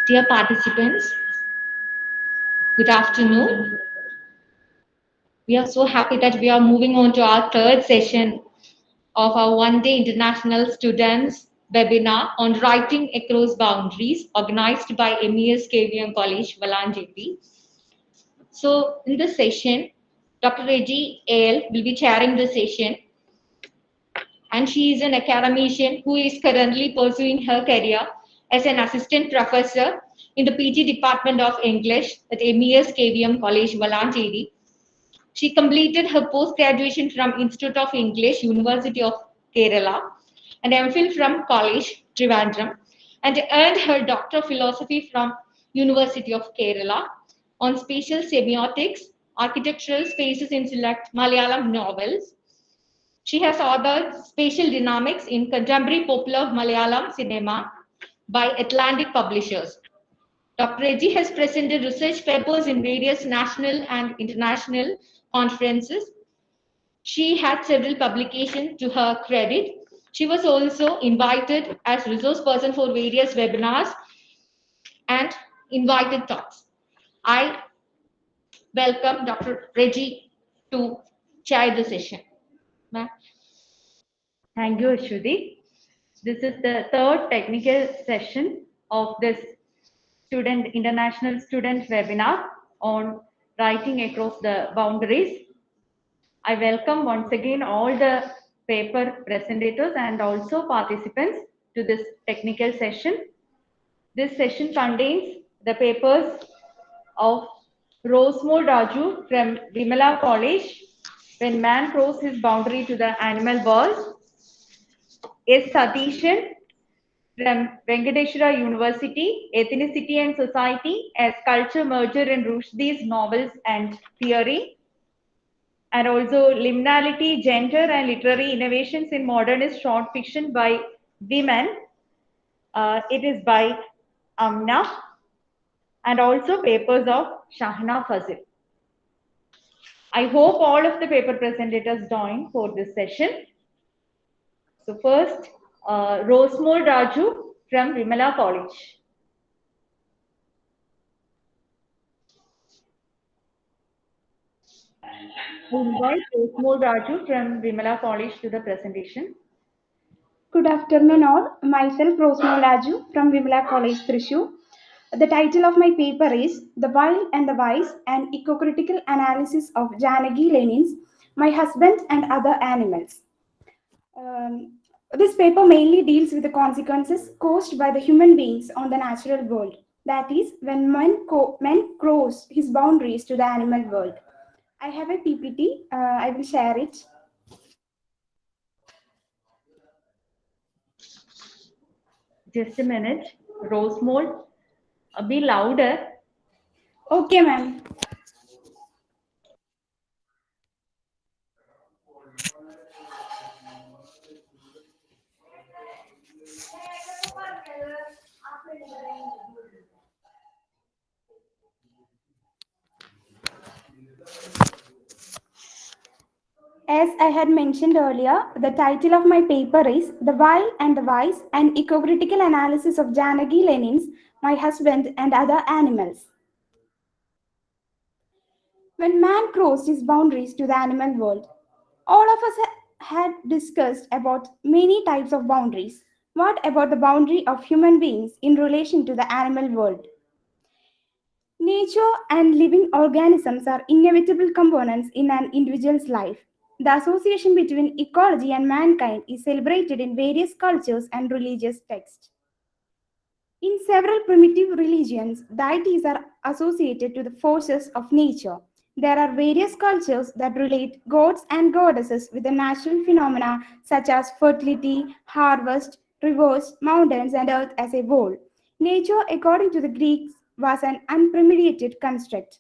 Dear participants, good afternoon. We are so happy that we are moving on to our third session of our one-day international students webinar on writing across boundaries organized by MES KVM College, Valanjeti. So in this session, Dr. Reggie Ale will be chairing the session, and she is an academician who is currently pursuing her career as an assistant professor in the PG Department of English at MES KVM College, Valanjeti. She completed her post-graduation from Institute of English, University of Kerala, and MPhil from College, Trivandrum, and earned her Doctor of Philosophy from University of Kerala on spatial semiotics, architectural spaces in select Malayalam novels. She has authored Spatial Dynamics in Contemporary Popular Malayalam Cinema by Atlantic Publishers. Dr. Reggie has presented research papers in various national and international conferences. She had several publications to her credit. She was also invited as resource person for various webinars and invited talks. I welcome Dr. Reggie to chair the session. Ma'am. Thank you, Ashwati. This is the third technical session of this international student webinar on writing across the boundaries. I welcome once again all the paper presentators and also participants to this technical session. This session contains the papers of Rosemore Raju from Vimala College, When Man Crows His Boundary to the Animal World, S. Satishan from Venkateshwara University, Ethnicity and Society as Culture Merger in Rushdie's Novels and Theory, and also Liminality, Gender and Literary Innovations in Modernist Short Fiction by Women. It is by Amna, and also papers of Shahna Fazil. I hope all of the paper presentators join for this session. So first, Rosemore Raju from Vimala College. We invite Postmodern Raju from Meera College to the presentation. Good afternoon all. Myself Postmodern Raju from Vimala College, Thrissur. The title of my paper is The Wild and the Wise, an Eco-Critical Analysis of Janagi Lenin's My Husband and Other Animals. This paper mainly deals with the consequences caused by the human beings on the natural world. That is, when man cross his boundaries to the animal world. I have a PPT. I will share it. Just a minute. Rosemore, be louder. Okay, ma'am. As I had mentioned earlier, the title of my paper is The Wild and the Wise, an Eco-Critical Analysis of Janagi Lenin's My Husband and Other Animals. When man crossed his boundaries to the animal world, all of us had discussed about many types of boundaries. What about the boundary of human beings in relation to the animal world? Nature and living organisms are inevitable components in an individual's life. The association between ecology and mankind is celebrated in various cultures and religious texts. In several primitive religions, deities are associated to the forces of nature. There are various cultures that relate gods and goddesses with the natural phenomena such as fertility, harvest, rivers, mountains, and earth as a whole. Nature, according to the Greeks, was an unpremeditated construct.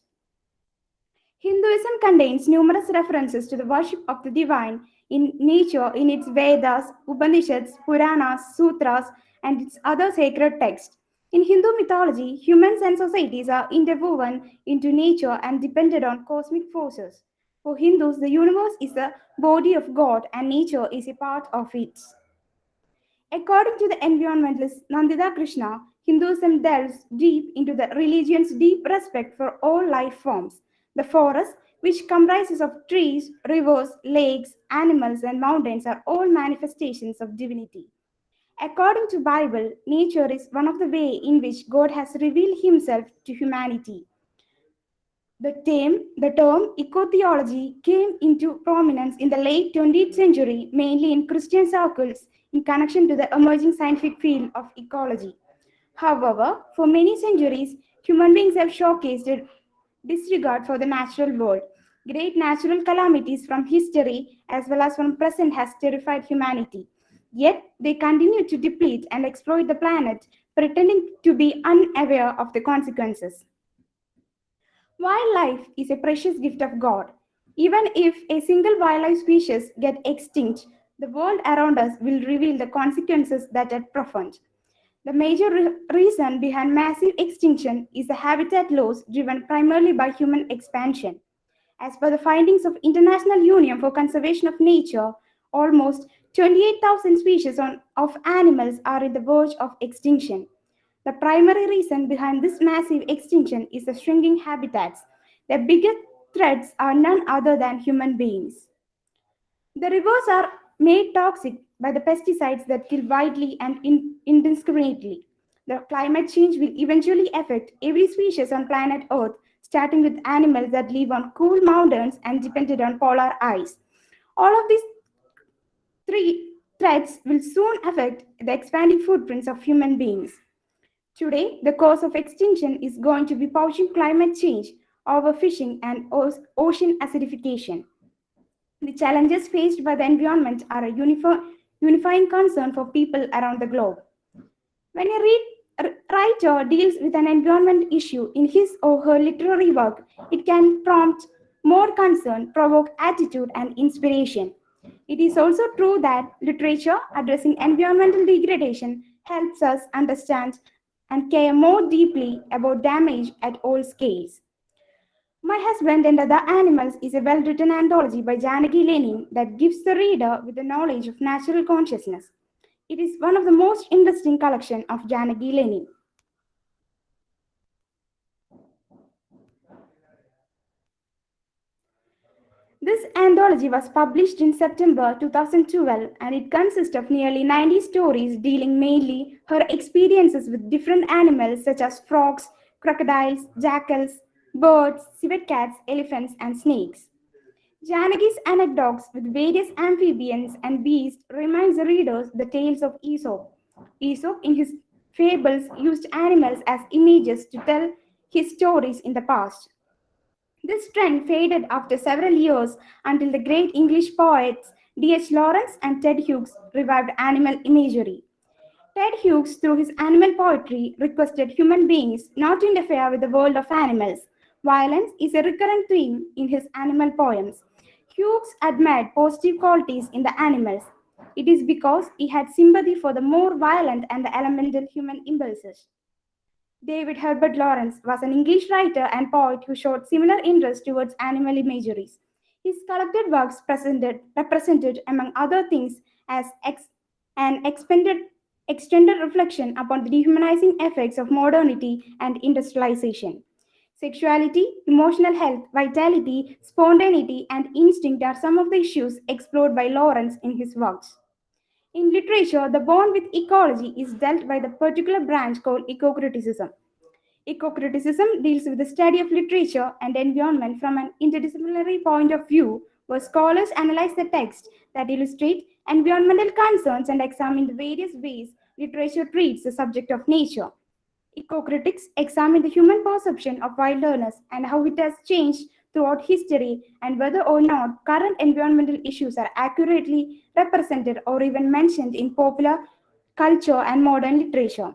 Hinduism contains numerous references to the worship of the divine in nature in its Vedas, Upanishads, Puranas, Sutras, and its other sacred texts. In Hindu mythology, humans and societies are interwoven into nature and dependent on cosmic forces. For Hindus, the universe is the body of God and nature is a part of it. According to the environmentalist Nandita Krishna, Hinduism delves deep into the religion's deep respect for all life forms. The forest, which comprises of trees, rivers, lakes, animals, and mountains, are all manifestations of divinity. According to Bible, nature is one of the ways in which God has revealed himself to humanity. The term ecotheology came into prominence in the late 20th century, mainly in Christian circles, in connection to the emerging scientific field of ecology. However, for many centuries, human beings have showcased a disregard for the natural world. Great natural calamities from history as well as from present has terrified humanity. Yet they continue to deplete and exploit the planet, pretending to be unaware of the consequences. Wildlife is a precious gift of God. Even if a single wildlife species get extinct, the world around us will reveal the consequences that are profound. The major reason behind massive extinction is the habitat loss driven primarily by human expansion. As per the findings of International Union for Conservation of Nature, almost 28,000 species of animals are in the verge of extinction. The primary reason behind this massive extinction is the shrinking habitats. The biggest threats are none other than human beings. The rivers are made toxic by the pesticides that kill widely and indiscriminately. The climate change will eventually affect every species on planet Earth, starting with animals that live on cool mountains and dependent on polar ice. All of these three threats will soon affect the expanding footprints of human beings. Today, the cause of extinction is going to be poaching, climate change, overfishing, and ocean acidification. The challenges faced by the environment are a unifying concern for people around the globe. When a writer deals with an environment issue in his or her literary work, it can prompt more concern, provoke attitude, and inspiration. It is also true that literature addressing environmental degradation helps us understand and care more deeply about damage at all scales. My Husband and Other Animals is a well-written anthology by Janaki Lenin that gives the reader with the knowledge of natural consciousness. It is one of the most interesting collection of Janaki Lenin. This anthology was published in September 2012 and it consists of nearly 90 stories dealing mainly her experiences with different animals such as frogs, crocodiles, jackals, birds, civet cats, elephants, and snakes. Janaki's anecdotes with various amphibians and beasts reminds the readers the tales of Aesop. Aesop, in his fables, used animals as images to tell his stories in the past. This trend faded after several years until the great English poets D.H. Lawrence and Ted Hughes revived animal imagery. Ted Hughes, through his animal poetry, requested human beings not to interfere with the world of animals. Violence is a recurrent theme in his animal poems. Hughes admired positive qualities in the animals. It is because he had sympathy for the more violent and the elemental human impulses. David Herbert Lawrence was an English writer and poet who showed similar interest towards animal imageries. His collected works represented, among other things, as an extended reflection upon the dehumanizing effects of modernity and industrialization. Sexuality, emotional health, vitality, spontaneity, and instinct are some of the issues explored by Lawrence in his works. In literature, the bond with ecology is dealt by the particular branch called eco-criticism. Eco-criticism deals with the study of literature and environment from an interdisciplinary point of view, where scholars analyze the texts that illustrate environmental concerns and examine the various ways literature treats the subject of nature. Eco-critics examine the human perception of wilderness and how it has changed throughout history and whether or not current environmental issues are accurately represented or even mentioned in popular culture and modern literature.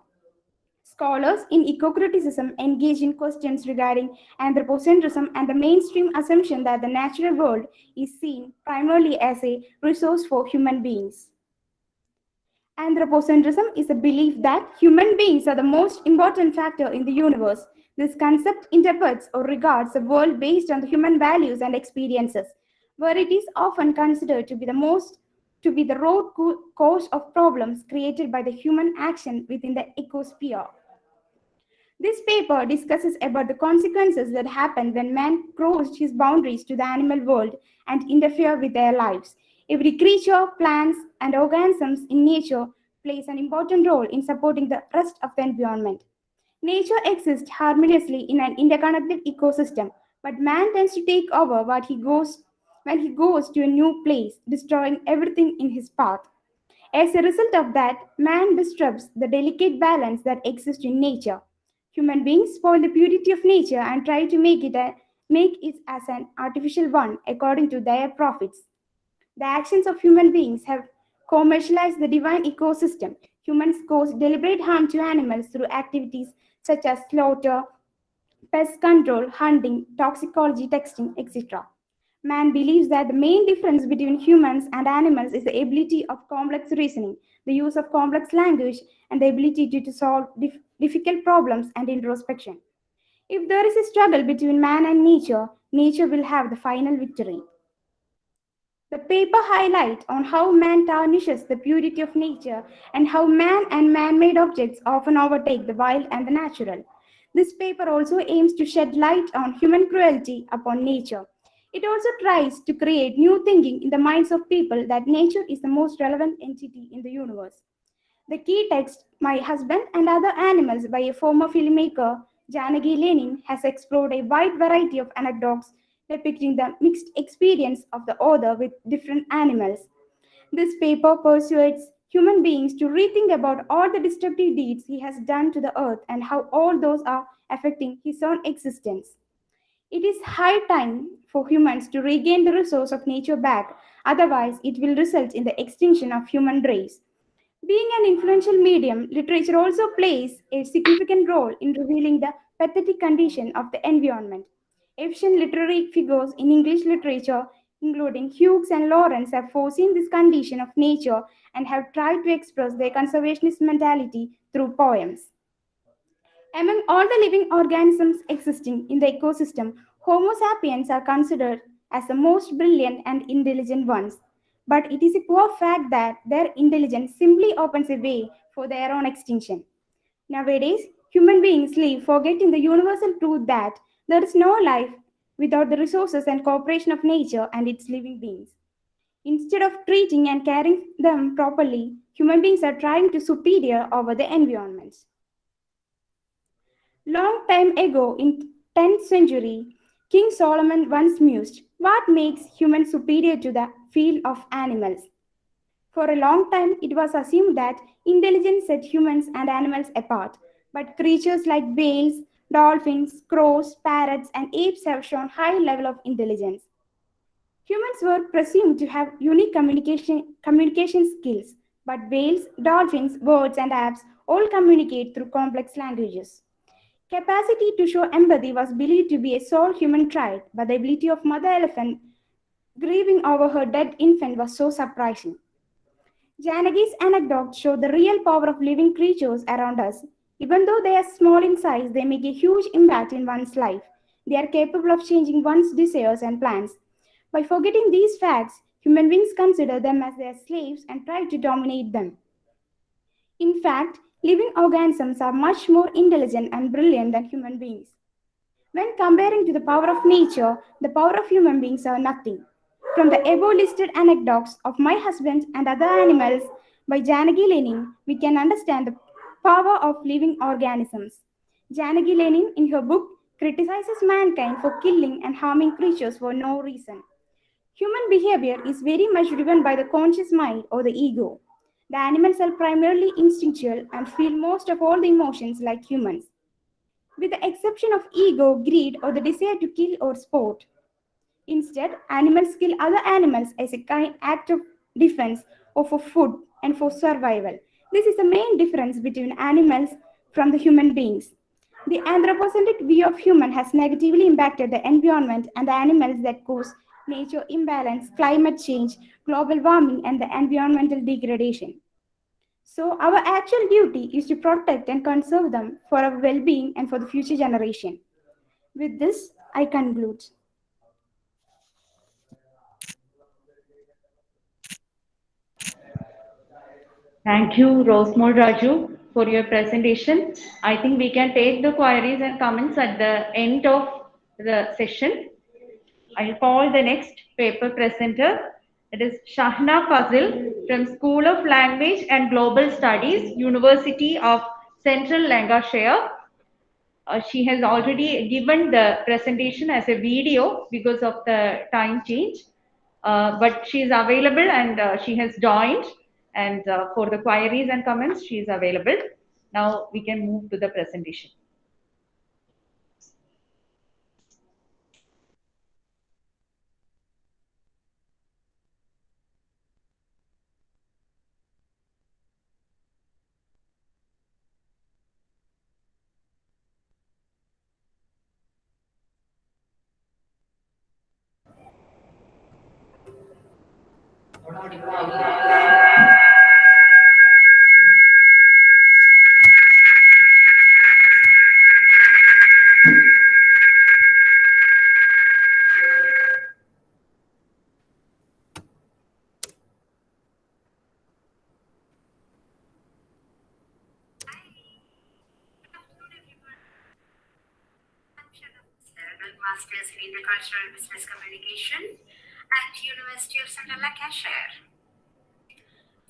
Scholars in eco-criticism engage in questions regarding anthropocentrism and the mainstream assumption that the natural world is seen primarily as a resource for human beings. Anthropocentrism is a belief that human beings are the most important factor in the universe. This concept interprets or regards the world based on the human values and experiences, where it is often considered to be the root cause of problems created by the human action within the ecosphere. This paper discusses about the consequences that happen when man crossed his boundaries to the animal world and interfere with their lives. Every creature, plants, and organisms in nature plays an important role in supporting the rest of the environment. Nature exists harmoniously in an interconnected ecosystem, but man tends to take over when he goes to a new place, destroying everything in his path. As a result of that, man disturbs the delicate balance that exists in nature. Human beings spoil the purity of nature and try to make it as an artificial one according to their profits. The actions of human beings have commercialized the divine ecosystem. Humans cause deliberate harm to animals through activities such as slaughter, pest control, hunting, toxicology testing, etc. Man believes that the main difference between humans and animals is the ability of complex reasoning, the use of complex language, and the ability to solve difficult problems and introspection. If there is a struggle between man and nature, nature will have the final victory. The paper highlights on how man tarnishes the purity of nature and how man and man-made objects often overtake the wild and the natural. This paper also aims to shed light on human cruelty upon nature. It also tries to create new thinking in the minds of people that nature is the most relevant entity in the universe. The key text, My Husband and Other Animals, by a former filmmaker, Janaki Lenin, has explored a wide variety of anecdotes depicting the mixed experience of the author with different animals. This paper persuades human beings to rethink about all the destructive deeds he has done to the earth and how all those are affecting his own existence. It is high time for humans to regain the resource of nature back, otherwise, it will result in the extinction of human race. Being an influential medium, literature also plays a significant role in revealing the pathetic condition of the environment. Ancient literary figures in English literature, including Hughes and Lawrence, have foreseen this condition of nature and have tried to express their conservationist mentality through poems. Among all the living organisms existing in the ecosystem, Homo sapiens are considered as the most brilliant and intelligent ones. But it is a poor fact that their intelligence simply opens a way for their own extinction. Nowadays, human beings live forgetting the universal truth that there is no life without the resources and cooperation of nature and its living beings. Instead of treating and caring them properly, human beings are trying to superior over the environment. Long time ago in 10th century, King Solomon once mused, what makes humans superior to the field of animals? For a long time, it was assumed that intelligence set humans and animals apart. But creatures like whales, dolphins, crows, parrots, and apes have shown high level of intelligence. Humans were presumed to have unique communication skills, but whales, dolphins, birds, and apes all communicate through complex languages. Capacity to show empathy was believed to be a sole human trait, but the ability of mother elephant grieving over her dead infant was so surprising. Janagi's anecdotes show the real power of living creatures around us. Even though they are small in size, they make a huge impact in one's life. They are capable of changing one's desires and plans. By forgetting these facts, human beings consider them as their slaves and try to dominate them. In fact, living organisms are much more intelligent and brilliant than human beings. When comparing to the power of nature, the power of human beings are nothing. From the above listed anecdotes of My Husband and Other Animals by Janaki Lenin, we can understand the power of living organisms. Janaki Lenin, in her book, criticizes mankind for killing and harming creatures for no reason. Human behavior is very much driven by the conscious mind or the ego. The animals are primarily instinctual and feel most of all the emotions like humans, with the exception of ego, greed, or the desire to kill or sport. Instead, animals kill other animals as a kind act of defense or for food and for survival. This is the main difference between animals from the human beings. The anthropocentric view of human has negatively impacted the environment and the animals that cause nature imbalance, climate change, global warming, and the environmental degradation. So, our actual duty is to protect and conserve them for our well being and for the future generation. With this, I conclude. Thank you, Rosemore Raju. for your presentation. I think we can take the queries and comments at the end of the session. I'll call the next paper presenter. It is Shahna Fazil from School of Language and Global Studies, University of Central Lancashire. She has already given the presentation as a video because of the time change, but she is available and she has joined, and for the queries and comments, she is available. Now we can move to the presentation. Masters in Intercultural Business Communication at University of Central Lancashire.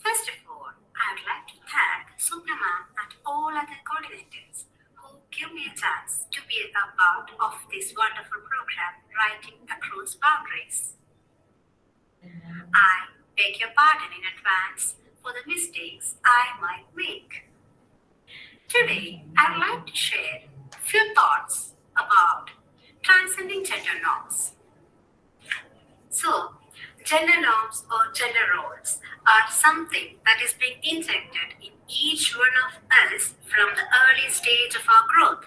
First of all, I would like to thank Suprema and all other coordinators who give me a chance to be a part of this wonderful program, Writing Across Boundaries. I beg your pardon in advance for the mistakes I might make. Today, I would like to share a few thoughts about transcending gender norms. So, gender norms or gender roles are something that is being injected in each one of us from the early stage of our growth.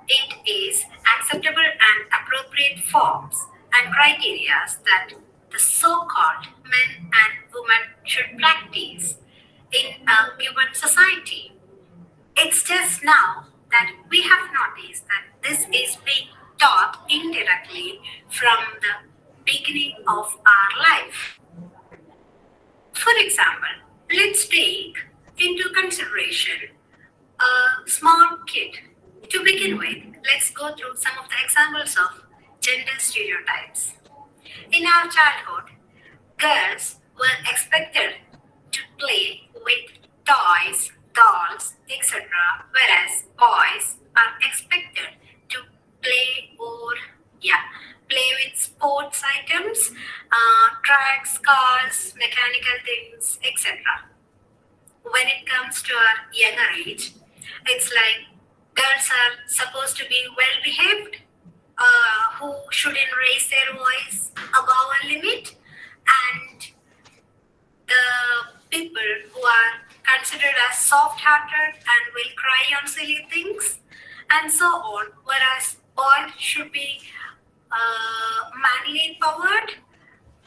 It is acceptable and appropriate forms and criteria that the so-called men and women should practice in a given society. It's just now that we have noticed that this is being taught indirectly from the beginning of our life. For example, let's take into consideration a small kid. To begin with, let's go through some of the examples of gender stereotypes. In our childhood, girls were expected to play with toys, dolls, etc., whereas boys are expected to play with sports items, tracks, cars, mechanical things, etc. When it comes to our younger age, it's like girls are supposed to be well behaved, who shouldn't raise their voice above a limit, and the people who are considered as soft-hearted and will cry on silly things, and so on, whereas boys should be manly empowered,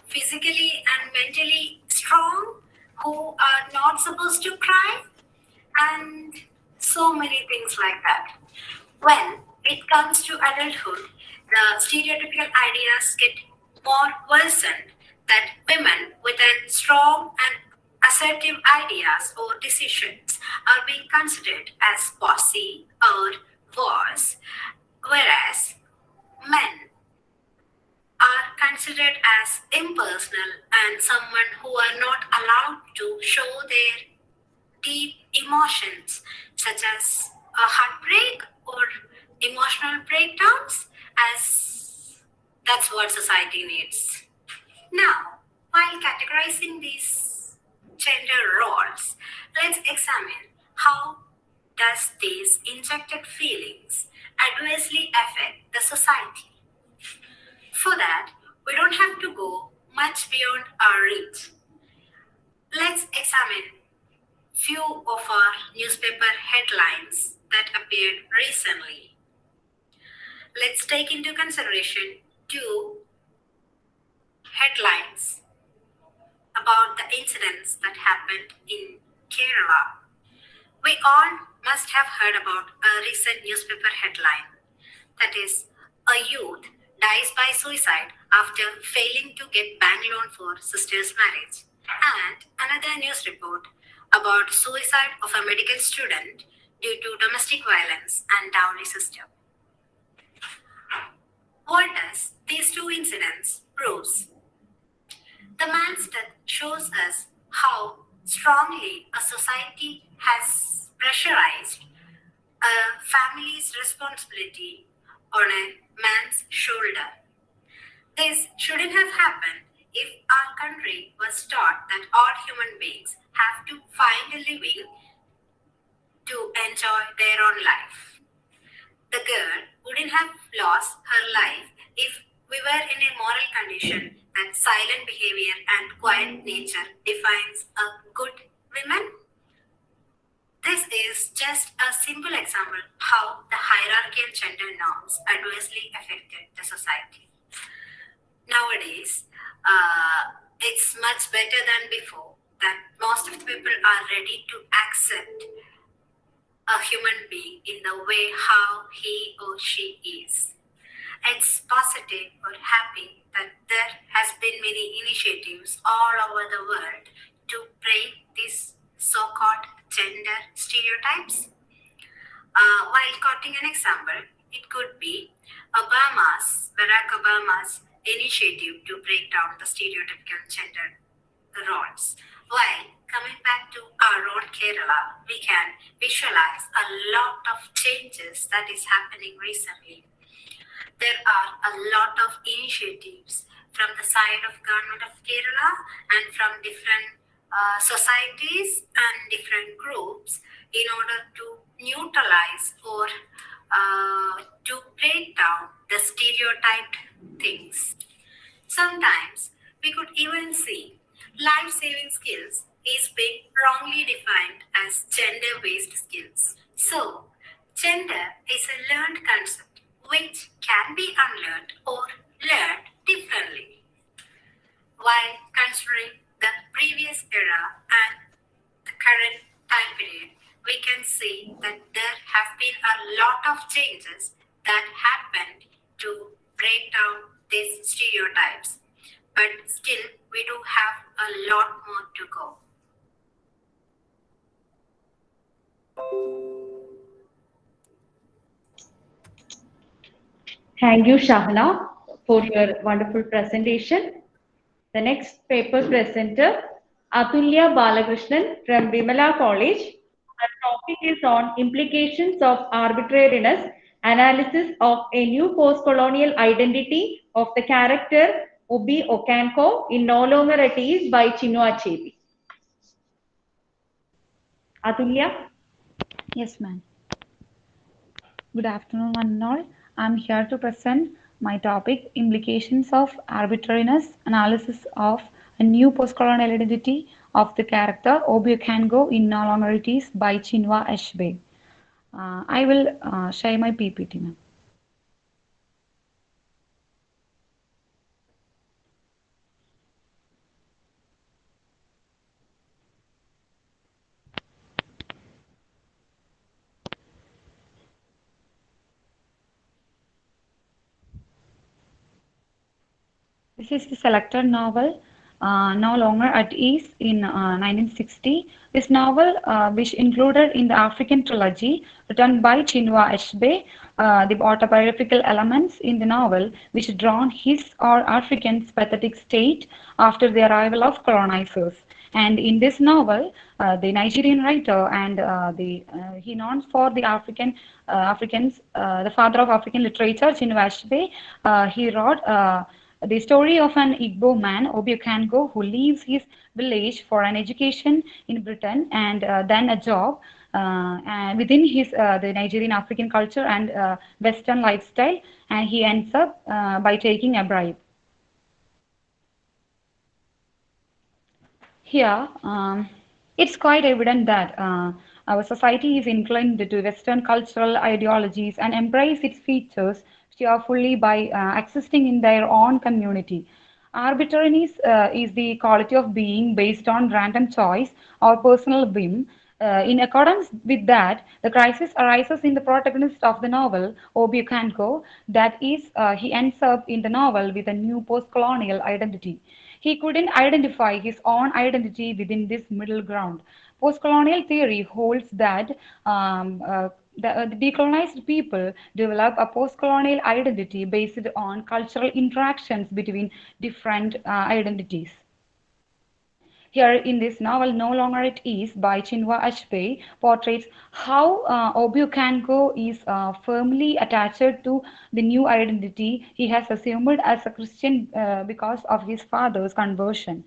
physically and mentally strong, who are not supposed to cry, and so many things like that. When it comes to adulthood, the stereotypical ideas get more worsened that women with a strong and assertive ideas or decisions are being considered as bossy or boss, whereas men are considered as impersonal and someone who are not allowed to show their deep emotions such as a heartbreak or emotional breakdowns, as that's what society needs. Now, while categorizing these gender roles, let's examine how does these injected feelings adversely affect the society. For that, we don't have to go much beyond our reach. Let's examine few of our newspaper headlines that appeared recently. Let's take into consideration two headlines about the incidents that happened in Kerala. We all must have heard about a recent newspaper headline, that is, a youth dies by suicide after failing to get bank loan for sister's marriage. And another news report, about suicide of a medical student due to domestic violence and dowry system. What does these two incidents proves? The man's death shows us how strongly a society has pressurized a family's responsibility on a man's shoulder. This shouldn't have happened if our country was taught that all human beings have to find a living to enjoy their own life. The girl wouldn't have lost her life if we were in a moral condition that silent behavior and quiet nature defines a good woman. This is just a simple example how the hierarchical gender norms adversely affected the society. Nowadays, it's much better than before that most of the people are ready to accept a human being in the way how he or she is. It's positive or happy that there has been many initiatives all over the world to break these so-called gender stereotypes. While quoting an example, it could be Barack Obama's initiative to break down the stereotypical gender roles. While coming back to our own Kerala, we can visualize a lot of changes that is happening recently. There are a lot of initiatives from the side of government of Kerala and from different societies and different groups in order to neutralize or to break down the stereotyped things. Sometimes we could even see life-saving skills is being wrongly defined as gender-based skills. So, gender is a learned concept which can be unlearned or learned differently. While considering the previous era and the current time period, we can see that there have been a lot of changes that happened to break down these stereotypes. But still, we do have a lot more to go. Thank you, Shahna, for your wonderful presentation. The next paper presenter, Atulya Balakrishnan from Vimala College. Her topic is on implications of arbitrariness, analysis of a new post-colonial identity of the character Obi Okanko in No Longer at Ease by Chinua Achebe. Atulya? Yes, ma'am. Good afternoon, one and all. I'm here to present my topic, Implications of Arbitrariness, Analysis of a New Postcolonial Identity of the Character Obi Okango in No Longer It Is by Chinua Achebe. I will share my PPT, ma'am. This is the selected novel, No Longer at Ease in 1960. This novel, which included in the African trilogy written by Chinua Achebe, the autobiographical elements in the novel which drawn his or African's pathetic state after the arrival of colonizers. And in this novel, the Nigerian writer and he known for the Africans, the father of African literature, Chinua Achebe, he wrote the story of an Igbo man, Obi Okango, who leaves his village for an education in Britain and then a job and within his the Nigerian African culture and Western lifestyle, and he ends up by taking a bribe. Here, it's quite evident that our society is inclined to Western cultural ideologies and embrace its features cheerfully by existing in their own community. Arbitrariness is the quality of being based on random choice or personal whim. In accordance with that, the crisis arises in the protagonist of the novel, Obi Okanko, that is, he ends up in the novel with a new post-colonial identity. He couldn't identify his own identity within this middle ground. Postcolonial theory holds that the decolonized people develop a postcolonial identity based on cultural interactions between different identities. Here in this novel, No Longer It Is by Chinua Achebe portrays how Obukango is firmly attached to the new identity he has assumed as a Christian because of his father's conversion.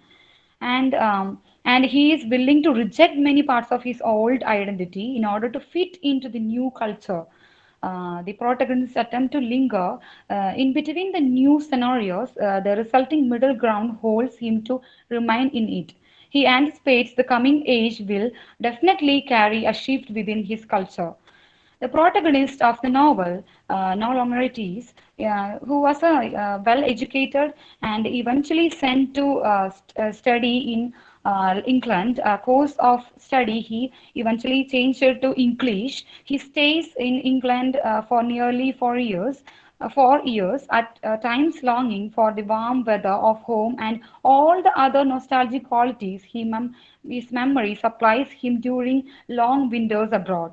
And he is willing to reject many parts of his old identity in order to fit into the new culture. The protagonist's attempt to linger in between the new scenarios, the resulting middle ground holds him to remain in it. He anticipates the coming age will definitely carry a shift within his culture. The protagonist of the novel, No Longer It Is, who was a well-educated and eventually sent to study in England, a course of study he eventually changed it to English. He stays in England for nearly 4 years. 4 years, at times longing for the warm weather of home and all the other nostalgic qualities his memory supplies him during long winters abroad.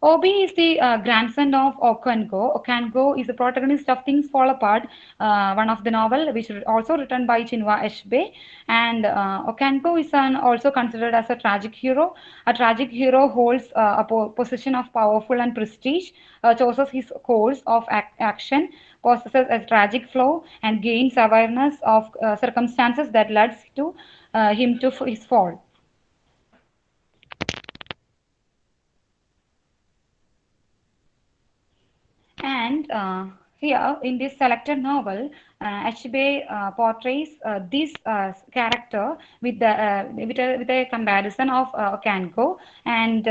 Obi is the grandson of Okango. Okango is the protagonist of Things Fall Apart, one of the novel which is also written by Chinua Achebe. And Okango is also considered as a tragic hero. A tragic hero holds a position of powerful and prestige, chooses his course of action, possesses a tragic flaw, and gains awareness of circumstances that leads to him to his fall. And here in this selected novel, Achebe portrays this character with a comparison of Kango and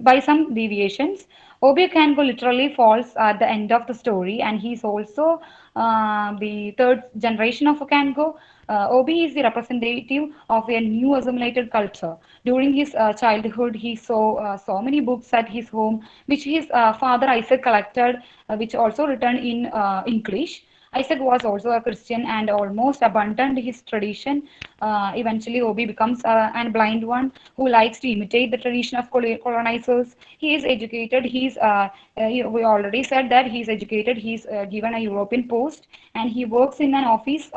by some deviations. Obi Kango literally falls at the end of the story, and he's also the third generation of Kango. Obi is the representative of a new assimilated culture. During his childhood, he saw so many books at his home, which his father Isaac collected, which also written in English. Isaac was also a Christian and almost abandoned his tradition. Eventually, Obi becomes an blind one who likes to imitate the tradition of colonizers. He is educated. We already said that he is educated. He's given a European post, and he works in an office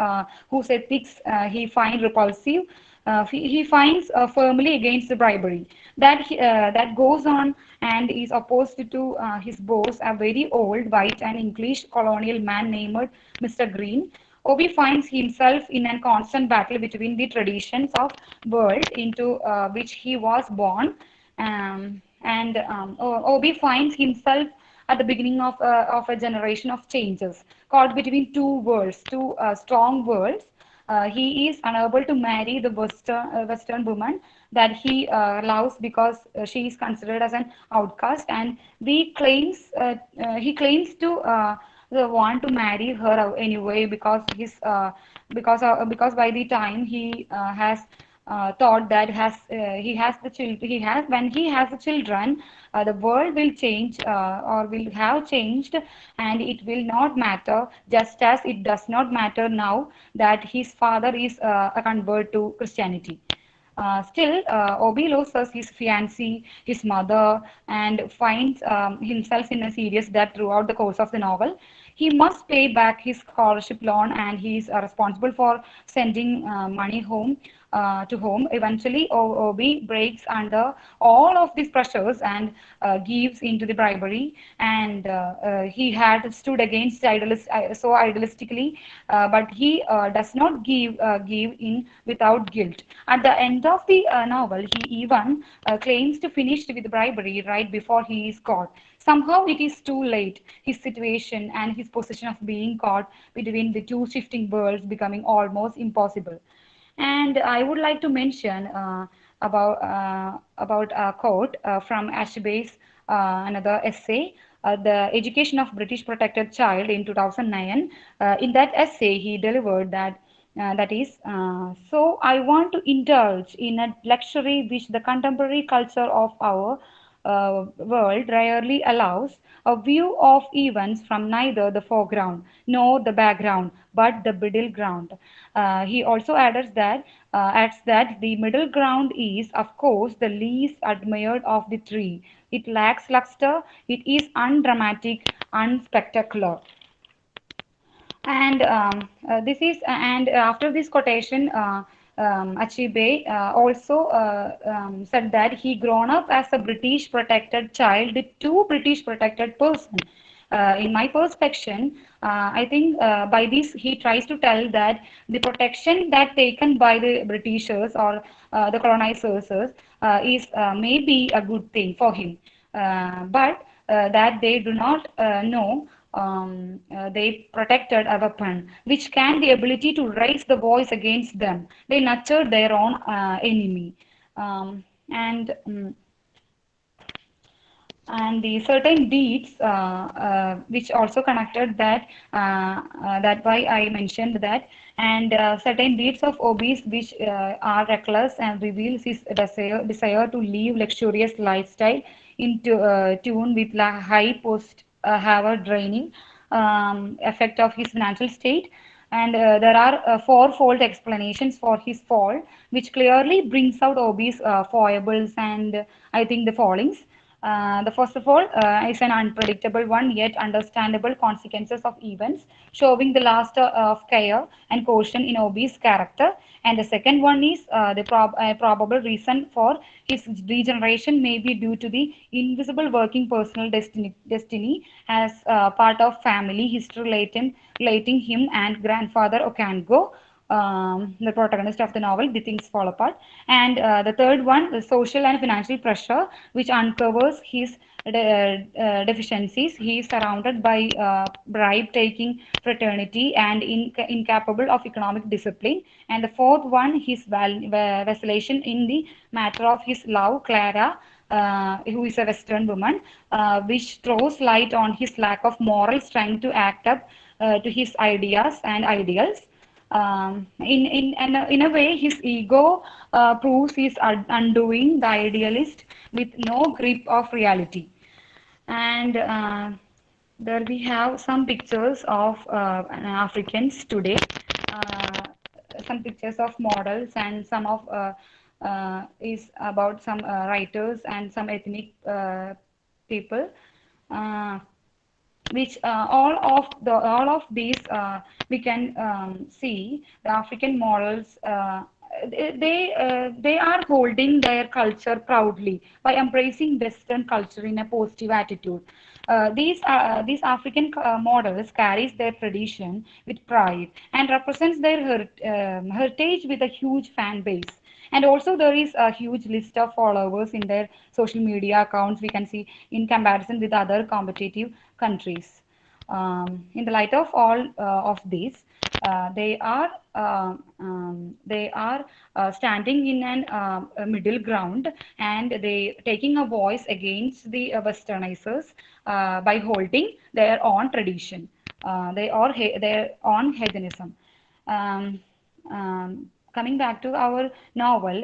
whose ethics he finds repulsive. He finds firmly against the bribery that goes on and is opposed to his boss, a very old white and English colonial man named Mr. Green. Obi finds himself in a constant battle between the traditions of world into which he was born, and Obi finds himself at the beginning of a generation of changes, caught between two worlds, two strong worlds. He is unable to marry the Western woman that he loves because she is considered as an outcast, and he claims to want to marry her anyway because by the time he has thought that he has the he has when he has the children, the world will change or will have changed, and it will not matter, just as it does not matter now that his father is a convert to Christianity. Still, Obi loses his fiancée, his mother, and finds himself in a serious debt throughout the course of the novel. He must pay back his scholarship loan, and he is responsible for sending money home to home. Eventually, Obi breaks under all of these pressures and gives into the bribery. And he had stood against so idealistically, but he does not give in without guilt. At the end of the novel, he even claims to finish with bribery right before he is caught. Somehow it is too late. His situation and his position of being caught between the two shifting worlds becoming almost impossible. And I would like to mention about a quote from Ashby's another essay, The Education of British Protected Child in 2009. In that essay, he delivered that is, so I want to indulge in a luxury which the contemporary culture of our world rarely allows a view of events from neither the foreground nor the background, but the middle ground. He also adds that the middle ground is, of course, the least admired of the three. It lacks luster, it is undramatic, unspectacular. And after this quotation, Achibe also said that he grown up as a British protected child with two British protected person. In my perspection, I think by this he tries to tell that the protection that taken by the Britishers or the colonizers is maybe a good thing for him, but that they do not know they protected a weapon which can the ability to raise the voice against them. They nurtured their own enemy. Um, and and the certain deeds which also connected that that why I mentioned that, and certain deeds of obese which are reckless and reveals his desire to live luxurious lifestyle into tune with high post Harvard draining effect of his financial state. And there are fourfold explanations for his fall, which clearly brings out Obi's foibles and I think the fallings. The first of all is an unpredictable one, yet understandable consequences of events, showing the last of care and caution in Obi's character. And the second one is the probable reason for his degeneration may be due to the invisible working personal destiny as part of family history relating him and grandfather Okango, the protagonist of the novel, the things fall apart. And the third one, the social and financial pressure, which uncovers his deficiencies. He is surrounded by bribe-taking fraternity and incapable of economic discipline. And the fourth one, his vacillation in the matter of his love, Clara, who is a Western woman, which throws light on his lack of moral strength to act up to his ideas and ideals. In a way, his ego proves his undoing, the idealist with no grip of reality. And there we have some pictures of Africans today, some pictures of models, and some of is about some writers and some ethnic people. Uh, which all of these we can see the African models. They are holding their culture proudly by embracing Western culture in a positive attitude. These African models carries their tradition with pride and represents their heritage with a huge fan base. And also there is a huge list of followers in their social media accounts we can see in comparison with other competitive countries. In the light of all of these, they are standing in a middle ground, and they taking a voice against the westernizers by holding their own tradition, their own hedonism. Um, Coming back to our novel,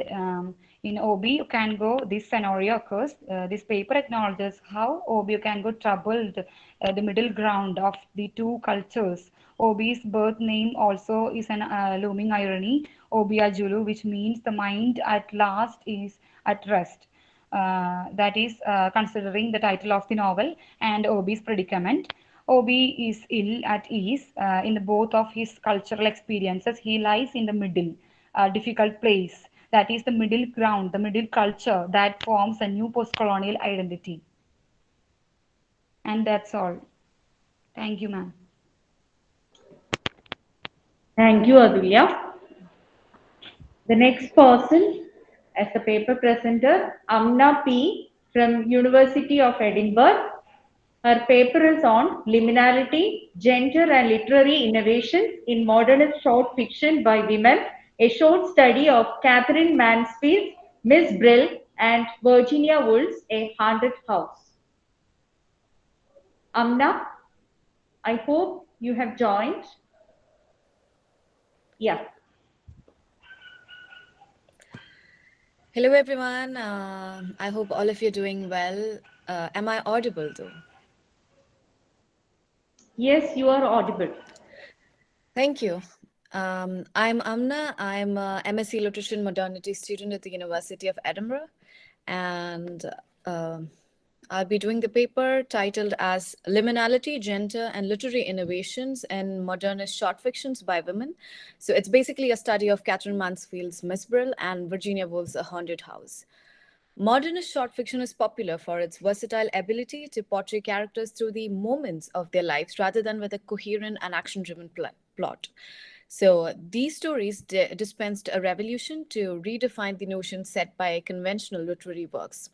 in Obi Okango, this scenario occurs. This paper acknowledges how Obi Okango troubled the middle ground of the two cultures. Obi's birth name also is an looming irony, Obiajulu, which means the mind at last is at rest. That is considering the title of the novel and Obi's predicament. Obi is ill at ease in both of his cultural experiences. He lies in the middle, difficult place. That is the middle ground, the middle culture that forms a new post-colonial identity. And that's all. Thank you, ma'am. Thank you, Adulya. The next person as the paper presenter, Amna P. from University of Edinburgh. Her paper is on liminality, gender and literary innovations in modernist short fiction by women, a short study of Catherine Mansfield, Miss Brill, and Virginia Woolf's A Haunted House. Amna, I hope you have joined. Yeah. Hello, everyone. I hope all of you are doing well. Am I audible though? Yes, you are audible. Thank you. I'm Amna. I'm a MSc Literature and Modernity student at the University of Edinburgh, and um I'll be doing the paper titled as Liminality, Gender, and Literary Innovations in Modernist Short Fictions by Women. So it's basically a study of Catherine Mansfield's Miss Brill and Virginia Woolf's A Haunted House. Modernist short fiction is popular for its versatile ability to portray characters through the moments of their lives rather than with a coherent and action driven plot. So, these stories dispensed a revolution to redefine the notions set by conventional literary works.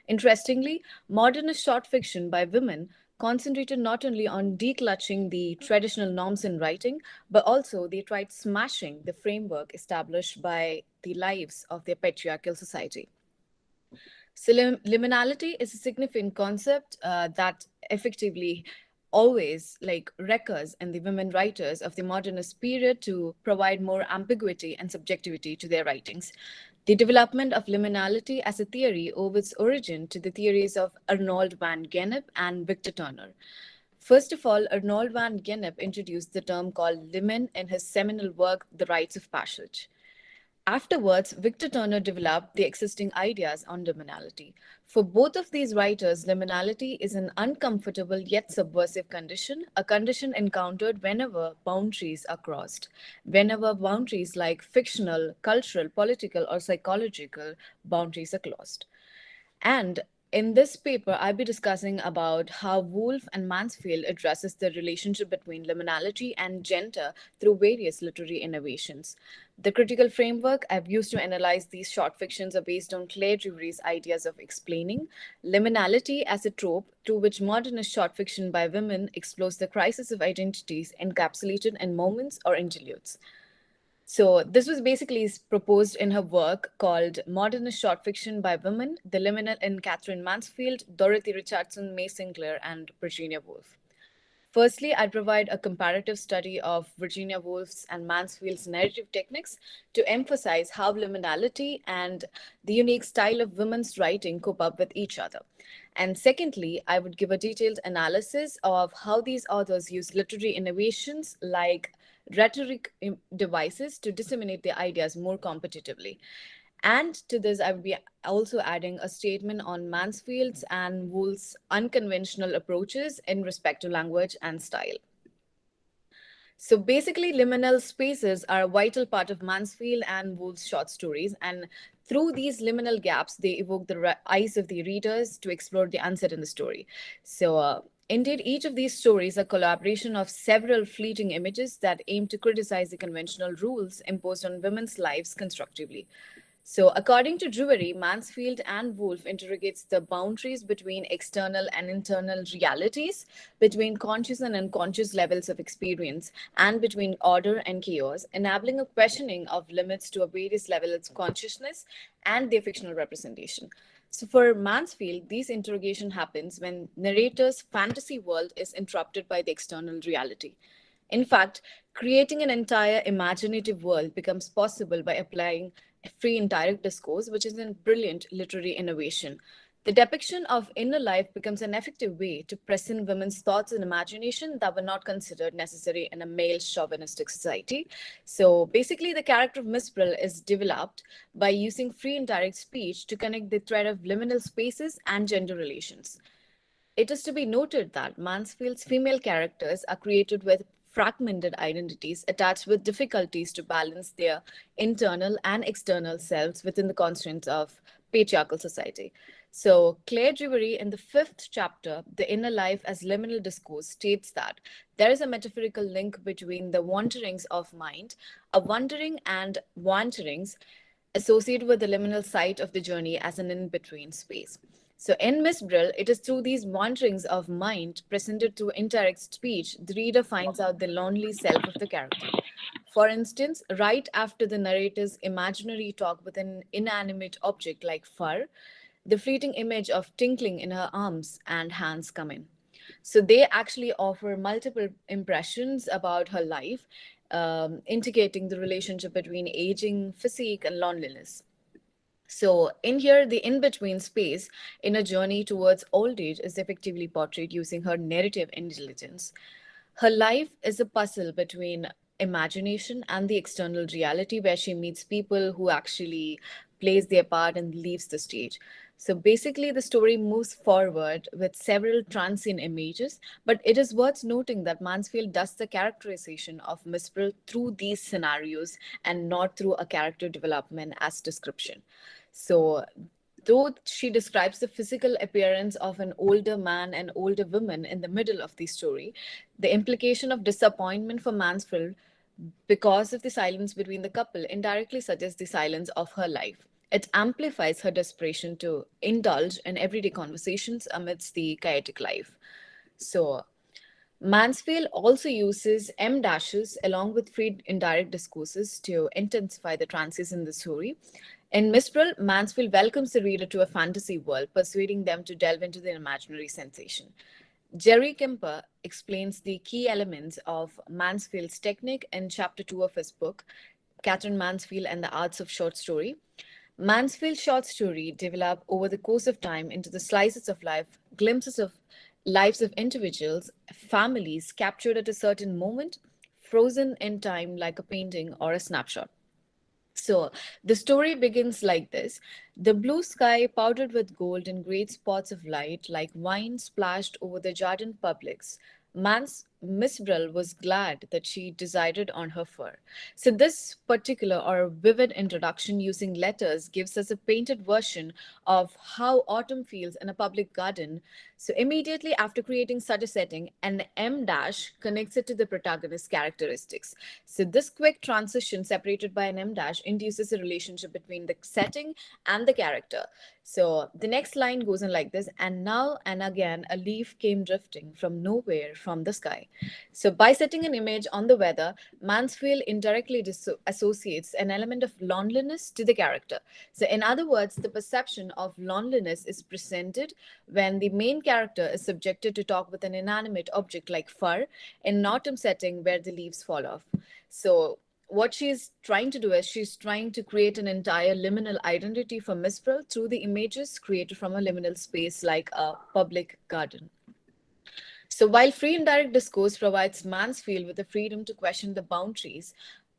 Interestingly, modernist short fiction by women concentrated not only on declutching the traditional norms in writing, but also they tried smashing the framework established by the lives of their patriarchal society. So, liminality is a significant concept that effectively always recurs in the women writers of the modernist period to provide more ambiguity and subjectivity to their writings. The development of liminality as a theory owes its origin to the theories of Arnold van Gennep and Victor Turner. First of all, Arnold van Gennep introduced the term called limen in his seminal work, The Rites of Passage. Afterwards, Victor Turner developed the existing ideas on liminality. For both of these writers, liminality is an uncomfortable yet subversive condition, a condition encountered whenever boundaries are crossed, whenever boundaries like fictional, cultural, political, or psychological boundaries are crossed. And in this paper, I'll be discussing about how Woolf and Mansfield addresses the relationship between liminality and gender through various literary innovations. The critical framework I've used to analyze these short fictions are based on Claire Drury's ideas of explaining liminality as a trope through which modernist short fiction by women explores the crisis of identities encapsulated in moments or interludes. So this was basically proposed in her work called Modernist Short Fiction by Women, The Liminal in Catherine Mansfield, Dorothy Richardson, May Sinclair, and Virginia Woolf. Firstly, I provide a comparative study of Virginia Woolf's and Mansfield's narrative techniques to emphasize how liminality and the unique style of women's writing cope up with each other. And secondly, I would give a detailed analysis of how these authors use literary innovations like rhetoric devices to disseminate their ideas more competitively. And to this, I would be also adding a statement on Mansfield's and Woolf's unconventional approaches in respect to language and style. So basically, liminal spaces are a vital part of Mansfield and Woolf's short stories, and through these liminal gaps, they evoke the eyes of the readers to explore the unsaid in the story. So, indeed, each of these stories are a collaboration of several fleeting images that aim to criticize the conventional rules imposed on women's lives constructively. So, according to Drury, Mansfield and Woolf interrogates the boundaries between external and internal realities, between conscious and unconscious levels of experience, and between order and chaos, enabling a questioning of limits to a various levels of consciousness and their fictional representation. So, for Mansfield, this interrogation happens when narrator's fantasy world is interrupted by the external reality. In fact, creating an entire imaginative world becomes possible by applying free indirect discourse, which is a brilliant literary innovation. The depiction of inner life becomes an effective way to present women's thoughts and imagination that were not considered necessary in a male chauvinistic society. So basically, the character of Miss Brill is developed by using free indirect speech to connect the thread of liminal spaces and gender relations. It is to be noted that Mansfield's female characters are created with fragmented identities attached with difficulties to balance their internal and external selves within the constraints of patriarchal society. So, Claire Drury, in the fifth chapter, The Inner Life as Liminal Discourse, states that there is a metaphorical link between the wanderings of mind, a wandering and wanderings associated with the liminal site of the journey as an in between space. So in Miss Brill, it is through these wanderings of mind presented through indirect speech, the reader finds out the lonely self of the character. For instance, right after the narrator's imaginary talk with an inanimate object like fur, the fleeting image of tinkling in her arms and hands come in. So they actually offer multiple impressions about her life, indicating the relationship between aging, physique, and loneliness. So in here, the in-between space in a journey towards old age is effectively portrayed using her narrative intelligence. Her life is a puzzle between imagination and the external reality, where she meets people who actually plays their part and leaves the stage. So basically, the story moves forward with several transient images, but it is worth noting that Mansfield does the characterization of Miss Brill through these scenarios and not through a character development as description. So though she describes the physical appearance of an older man and older woman in the middle of the story, the implication of disappointment for Mansfield because of the silence between the couple indirectly suggests the silence of her life. It amplifies her desperation to indulge in everyday conversations amidst the chaotic life. So, Mansfield also uses M dashes along with free indirect discourses to intensify the trances in the story. In Mistral, Mansfield welcomes the reader to a fantasy world, persuading them to delve into their imaginary sensation. Jerry Kemper explains the key elements of Mansfield's technique in chapter 2 of his book, Catherine Mansfield and the Arts of Short Story. Mansfield's short story develop over the course of time into the slices of life, glimpses of lives of individuals, families captured at a certain moment, frozen in time like a painting or a snapshot. So the story begins like this. The blue sky powdered with gold and great spots of light like wine splashed over the Jardin publics. Miss Brill was glad that she decided on her fur. So this particular or vivid introduction using letters gives us a painted version of how autumn feels in a public garden. So immediately after creating such a setting, an M dash connects it to the protagonist's characteristics. So this quick transition separated by an M dash induces a relationship between the setting and the character. So the next line goes in like this: and now and again a leaf came drifting from nowhere from the sky. So by setting an image on the weather, Mansfield indirectly associates an element of loneliness to the character. So in other words, the perception of loneliness is presented when the main character is subjected to talk with an inanimate object like fur in an autumn setting where the leaves fall off. So what she's trying to do is she's trying to create an entire liminal identity for Miss Brill through the images created from a liminal space like a public garden. So while free indirect discourse provides Mansfield with the freedom to question the boundaries,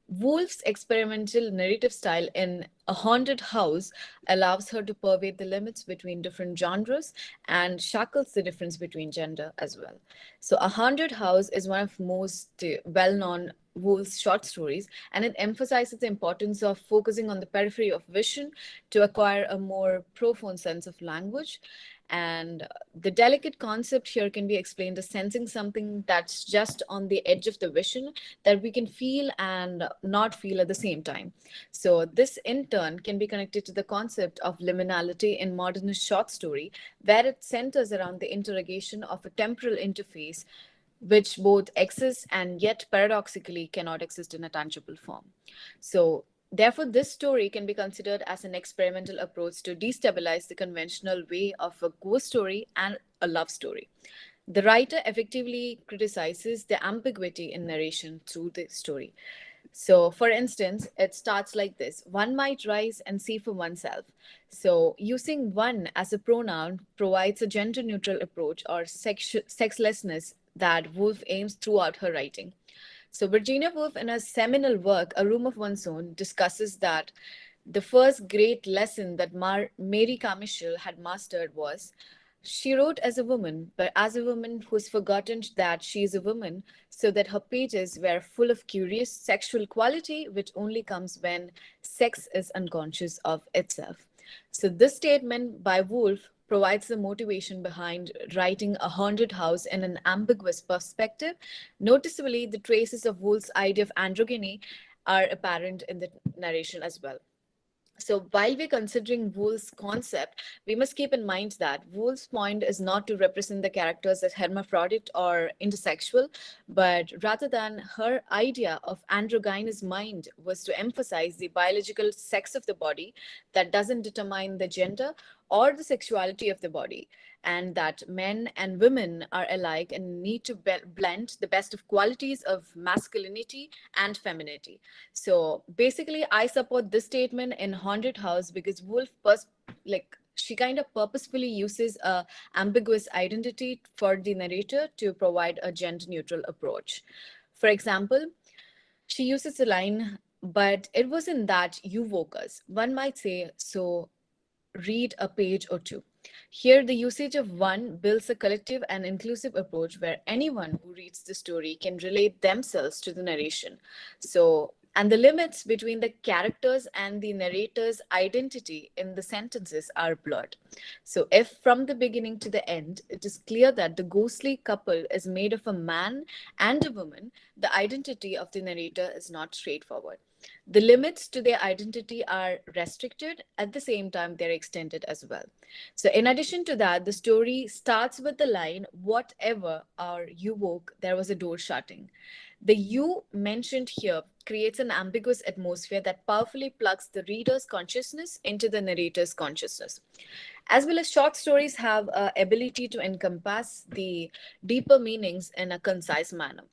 Woolf's experimental narrative style in A Haunted House allows her to pervade the limits between different genres and shackles the difference between gender as well. So A Haunted House is one of most well-known Woolf's short stories, and it emphasizes the importance of focusing on the periphery of vision to acquire a more profound sense of language. And the delicate concept here can be explained as sensing something that's just on the edge of the vision that we can feel and not feel at the same time. So this in turn can be connected to the concept of liminality in modernist short story, where it centers around the interrogation of a temporal interface which both exists and yet paradoxically cannot exist in a tangible form. So therefore, this story can be considered as an experimental approach to destabilize the conventional way of a ghost story and a love story. The writer effectively criticizes the ambiguity in narration through the story. So, for instance, it starts like this: one might rise and see for oneself. So, using one as a pronoun provides a gender neutral approach or sexlessness that Woolf aims throughout her writing. So Virginia Woolf, in her seminal work, A Room of One's Own, discusses that the first great lesson that Mary Carmichael had mastered was she wrote as a woman, but as a woman who's forgotten that she is a woman, so that her pages were full of curious sexual quality, which only comes when sex is unconscious of itself. So this statement by Woolf provides the motivation behind writing A Haunted House in an ambiguous perspective. Noticeably, the traces of Woolf's idea of androgyny are apparent in the narration as well. So while we're considering Woolf's concept, we must keep in mind that Woolf's point is not to represent the characters as hermaphrodite or intersexual, but rather than her idea of androgynous mind was to emphasize the biological sex of the body that doesn't determine the gender or the sexuality of the body, and that men and women are alike and need to blend the best of qualities of masculinity and femininity. So basically, I support this statement in Haunted House because Woolf, she kind of purposefully uses a ambiguous identity for the narrator to provide a gender neutral approach. For example, she uses the line, "But it wasn't that you woke us." One might say, so read a page or two. Here, the usage of one builds a collective and inclusive approach where anyone who reads the story can relate themselves to the narration. So, and the limits between the characters and the narrator's identity in the sentences are blurred. So, if from the beginning to the end, it is clear that the ghostly couple is made of a man and a woman, the identity of the narrator is not straightforward. The limits to their identity are restricted, at the same time, they're extended as well. So, in addition to that, the story starts with the line, "Whatever hour you woke, there was a door shutting." The "you" mentioned here creates an ambiguous atmosphere that powerfully plugs the reader's consciousness into the narrator's consciousness. As well as short stories have an ability to encompass the deeper meanings in a concise manner.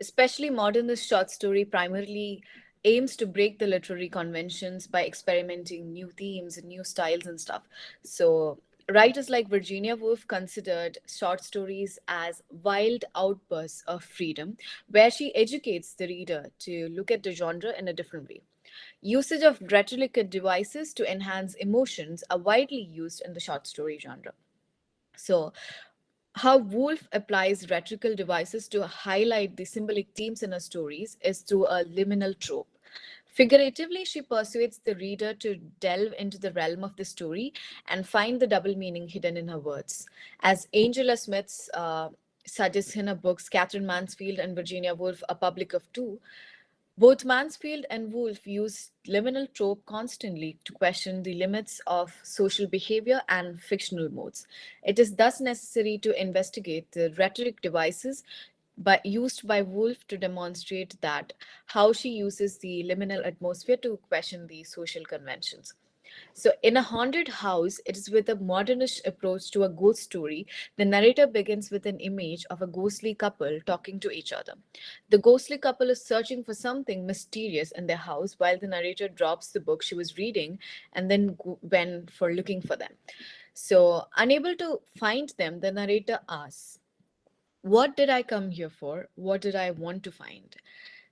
Especially modernist short story primarily aims to break the literary conventions by experimenting new themes and new styles and stuff. So writers like Virginia Woolf considered short stories as wild outbursts of freedom, where she educates the reader to look at the genre in a different way. Usage of rhetorical devices to enhance emotions are widely used in the short story genre. So, how Woolf applies rhetorical devices to highlight the symbolic themes in her stories is through a liminal trope. Figuratively, she persuades the reader to delve into the realm of the story and find the double meaning hidden in her words. As Angela Smith suggests in her books, Catherine Mansfield and Virginia Woolf, A Public of Two, both Mansfield and Woolf use liminal trope constantly to question the limits of social behavior and fictional modes. It is thus necessary to investigate the rhetoric devices used by Woolf to demonstrate that how she uses the liminal atmosphere to question the social conventions. So, in A Haunted House, it is with a modernist approach to a ghost story. The narrator begins with an image of a ghostly couple talking to each other. The ghostly couple is searching for something mysterious in their house while the narrator drops the book she was reading and then went for looking for them. So, unable to find them, the narrator asks, "What did I come here for? What did I want to find?"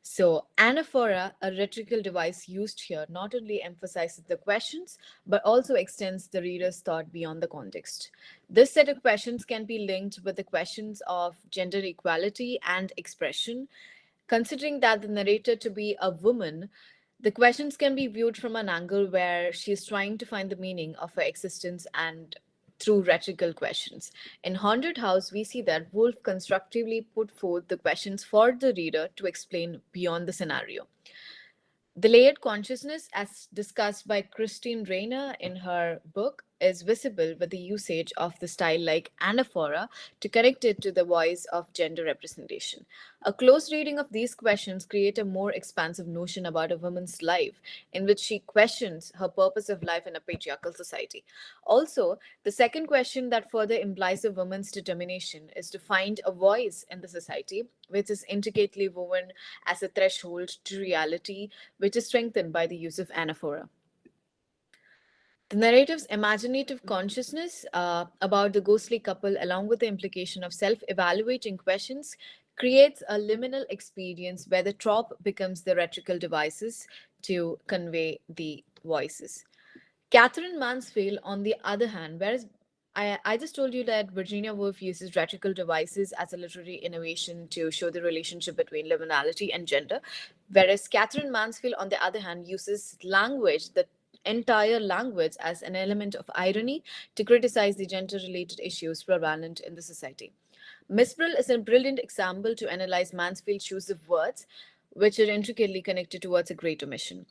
So, anaphora, a rhetorical device used here, not only emphasizes the questions, but also extends the reader's thought beyond the context. This set of questions can be linked with the questions of gender equality and expression. Considering that the narrator to be a woman, the questions can be viewed from an angle where she is trying to find the meaning of her existence and through rhetorical questions. In Haunted House, we see that Woolf constructively put forth the questions for the reader to explain beyond the scenario. The layered consciousness, as discussed by Christine Rayner in her book, is visible with the usage of the style like anaphora to connect it to the voice of gender representation. A close reading of these questions create a more expansive notion about a woman's life, in which she questions her purpose of life in a patriarchal society. Also, the second question that further implies a woman's determination is to find a voice in the society, which is intricately woven as a threshold to reality, which is strengthened by the use of anaphora. The narrative's imaginative consciousness about the ghostly couple, along with the implication of self-evaluating questions, creates a liminal experience where the trope becomes the rhetorical devices to convey the voices. Catherine Mansfield, on the other hand, whereas I just told you that Virginia Woolf uses rhetorical devices as a literary innovation to show the relationship between liminality and gender, whereas Catherine Mansfield, on the other hand, uses language, the entire language, as an element of irony to criticize the gender-related issues prevalent in the society. Miss Brill is a brilliant example to analyze Mansfield's use of words, which are intricately connected towards a greater mission.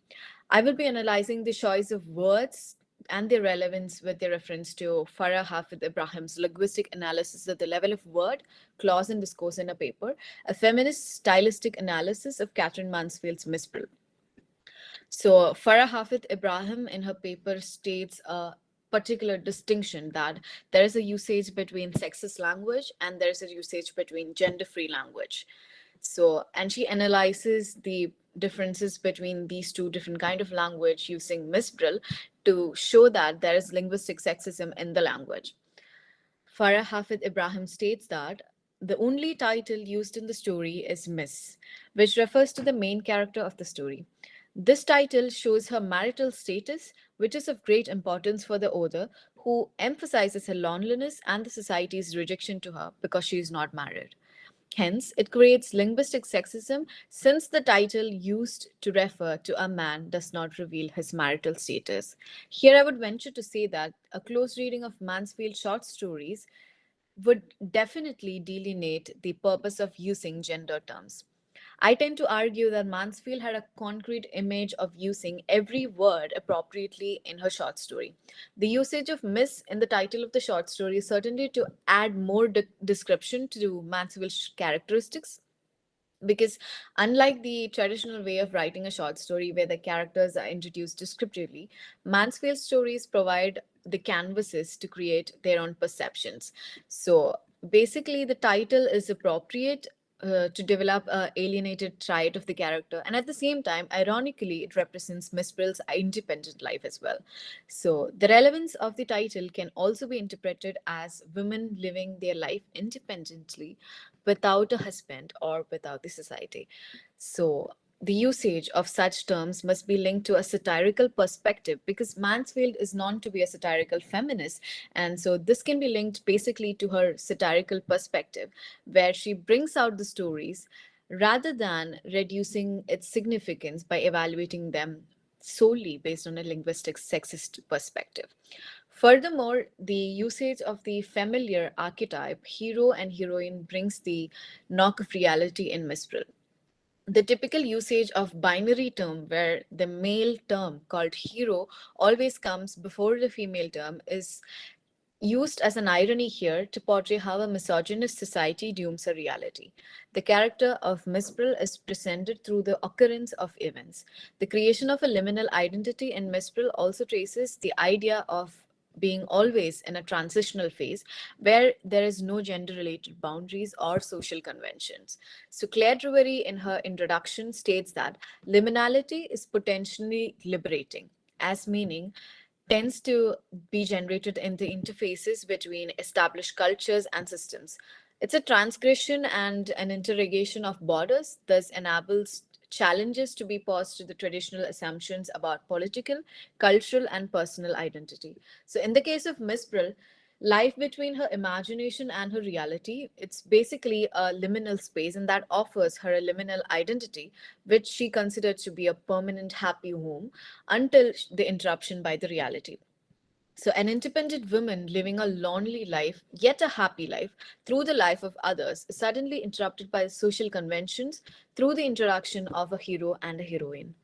I will be analyzing the choice of words and their relevance with the reference to Farah Hafid Ibrahim's linguistic analysis of the level of word, clause, and discourse in a paper, a feminist stylistic analysis of Catherine Mansfield's Miss Brill. So Farah Hafid Ibrahim in her paper states particular distinction that there is a usage between sexist language and there is a usage between gender-free language. So, and she analyzes the differences between these two different kind of language using Miss Brill to show that there is linguistic sexism in the language. Farah Hafid Ibrahim states that the only title used in the story is Miss, which refers to the main character of the story. This title shows her marital status, which is of great importance for the author, who emphasizes her loneliness and the society's rejection to her because she is not married. Hence, it creates linguistic sexism since the title used to refer to a man does not reveal his marital status. Here, I would venture to say that a close reading of Mansfield's short stories would definitely delineate the purpose of using gender terms. I tend to argue that Mansfield had a concrete image of using every word appropriately in her short story. The usage of Miss in the title of the short story is certainly to add more description to Mansfield's characteristics, because unlike the traditional way of writing a short story where the characters are introduced descriptively, Mansfield's stories provide the canvases to create their own perceptions. So basically, the title is appropriate to develop a alienated trait of the character, and at the same time, ironically, it represents Miss Brill's independent life as well. So the relevance of the title can also be interpreted as women living their life independently without a husband or without the society. So the usage of such terms must be linked to a satirical perspective, because Mansfield is known to be a satirical feminist. And so this can be linked basically to her satirical perspective, where she brings out the stories rather than reducing its significance by evaluating them solely based on a linguistic sexist perspective. Furthermore, the usage of the familiar archetype, hero and heroine, brings the knock of reality in Miss Brill. The typical usage of binary term where the male term called hero always comes before the female term is used as an irony here to portray how a misogynist society dooms a reality. The character of Miss Brill is presented through the occurrence of events. The creation of a liminal identity in Miss Brill also traces the idea of being always in a transitional phase where there is no gender-related boundaries or social conventions. So Claire Drury in her introduction states that liminality is potentially liberating, as meaning tends to be generated in the interfaces between established cultures and systems. It's a transgression and an interrogation of borders, thus enables challenges to be posed to the traditional assumptions about political, cultural, and personal identity. So in the case of Miss Brill, life between her imagination and her reality, it's basically a liminal space, and that offers her a liminal identity, which she considered to be a permanent happy home until the interruption by the reality. So, an independent woman living a lonely life, yet a happy life, through the life of others, is suddenly interrupted by social conventions through the interaction of a hero and a heroine.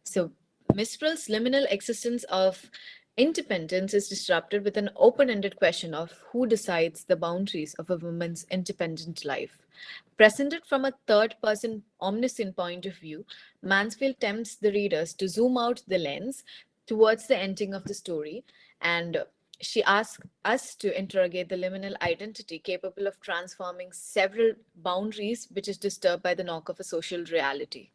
So, Miss Prill's liminal existence of independence is disrupted with an open ended question of who decides the boundaries of a woman's independent life. Presented from a third person omniscient point of view, Mansfield tempts the readers to zoom out the lens towards the ending of the story, and she asks us to interrogate the liminal identity capable of transforming several boundaries which is disturbed by the knock of a social reality.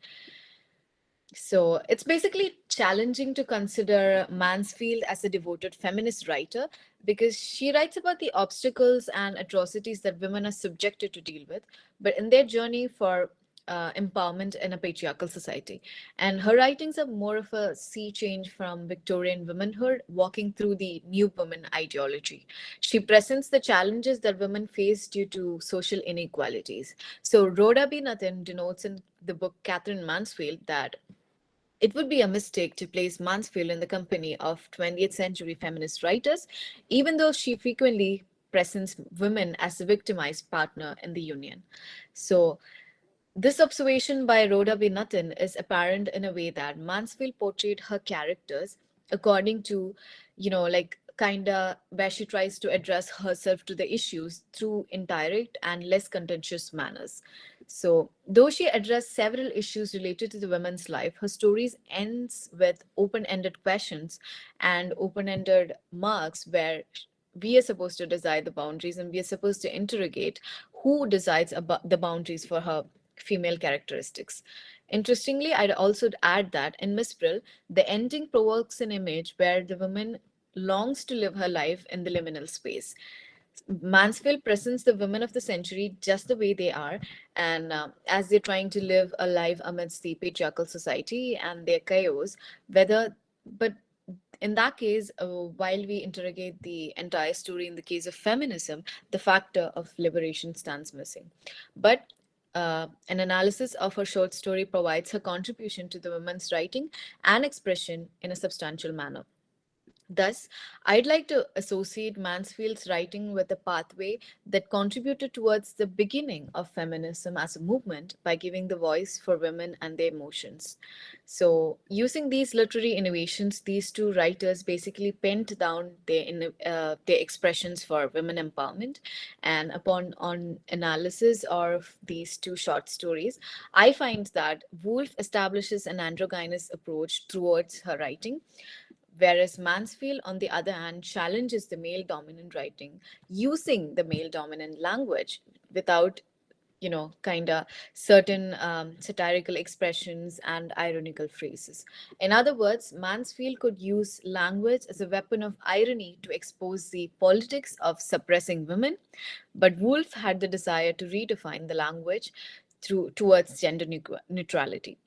So it's basically challenging to consider Mansfield as a devoted feminist writer, because she writes about the obstacles and atrocities that women are subjected to deal with, but in their journey for empowerment in a patriarchal society. And her writings are more of a sea change from Victorian womanhood, walking through the new woman ideology. She presents the challenges that women face due to social inequalities. So Rhoda B. Nathan denotes in the book Catherine Mansfield that it would be a mistake to place Mansfield in the company of 20th century feminist writers, even though she frequently presents women as a victimized partner in the union. So this observation by Rhoda B. Nathan is apparent in a way that Mansfield portrayed her characters according to, like kinda where she tries to address herself to the issues through indirect and less contentious manners. So, though she addressed several issues related to the women's life, her stories ends with open-ended questions and open-ended marks where we are supposed to decide the boundaries and we are supposed to interrogate who decides about the boundaries for her female characteristics. Interestingly, I'd also add that in Miss Brill, the ending provokes an image where the woman longs to live her life in the liminal space. Mansfield presents the women of the century just the way they are, and as they're trying to live a life amidst the patriarchal society and their chaos, but in that case, while we interrogate the entire story in the case of feminism, the factor of liberation stands missing. But an analysis of her short story provides her contribution to the women's writing and expression in a substantial manner. Thus, I'd like to associate Mansfield's writing with a pathway that contributed towards the beginning of feminism as a movement by giving the voice for women and their emotions. So, using these literary innovations, these two writers basically penned down their expressions for women empowerment. And on analysis of these two short stories, I find that Woolf establishes an androgynous approach towards her writing, whereas Mansfield, on the other hand, challenges the male dominant writing using the male dominant language without, kind of certain satirical expressions and ironical phrases. In other words, Mansfield could use language as a weapon of irony to expose the politics of suppressing women, but Woolf had the desire to redefine the language towards gender neutrality.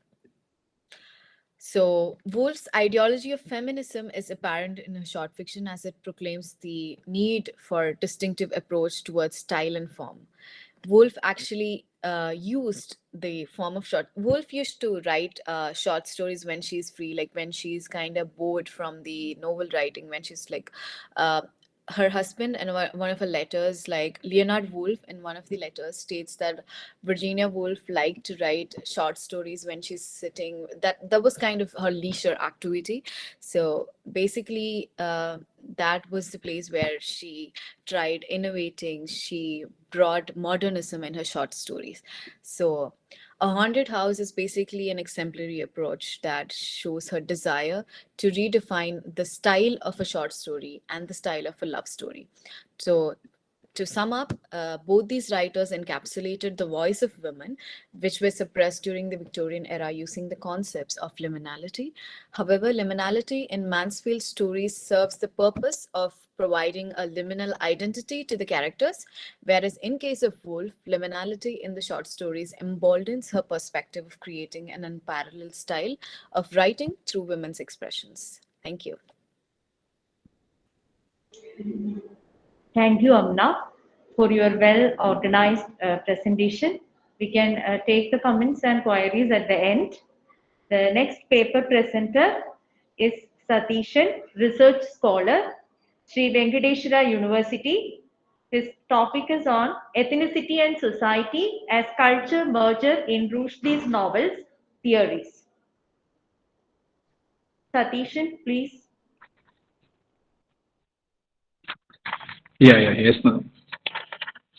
So, Woolf's ideology of feminism is apparent in her short fiction as it proclaims the need for distinctive approach towards style and form. Woolf actually used the form of Woolf used to write short stories when she's free, like when she's kind of bored from the novel writing, when she's like, her husband, in one of her letters, like Leonard Woolf in one of the letters states that Virginia Woolf liked to write short stories when she's sitting, that was kind of her leisure activity. So basically that was the place where she tried innovating. She brought modernism in her short stories. So A Haunted House is basically an exemplary approach that shows her desire to redefine the style of a short story and the style of a love story. So, to sum up, both these writers encapsulated the voice of women, which were suppressed during the Victorian era using the concepts of liminality. However, liminality in Mansfield's stories serves the purpose of providing a liminal identity to the characters, whereas in case of Woolf, liminality in the short stories emboldens her perspective of creating an unparalleled style of writing through women's expressions. Thank you. Thank you, Amna, for your well-organized presentation. We can take the comments and queries at the end. The next paper presenter is Satishan, research scholar, Sri Venkateshwara University. His topic is on ethnicity and society as culture merger in Rushdie's novels, Theories. Satishan, please. Yes, ma'am.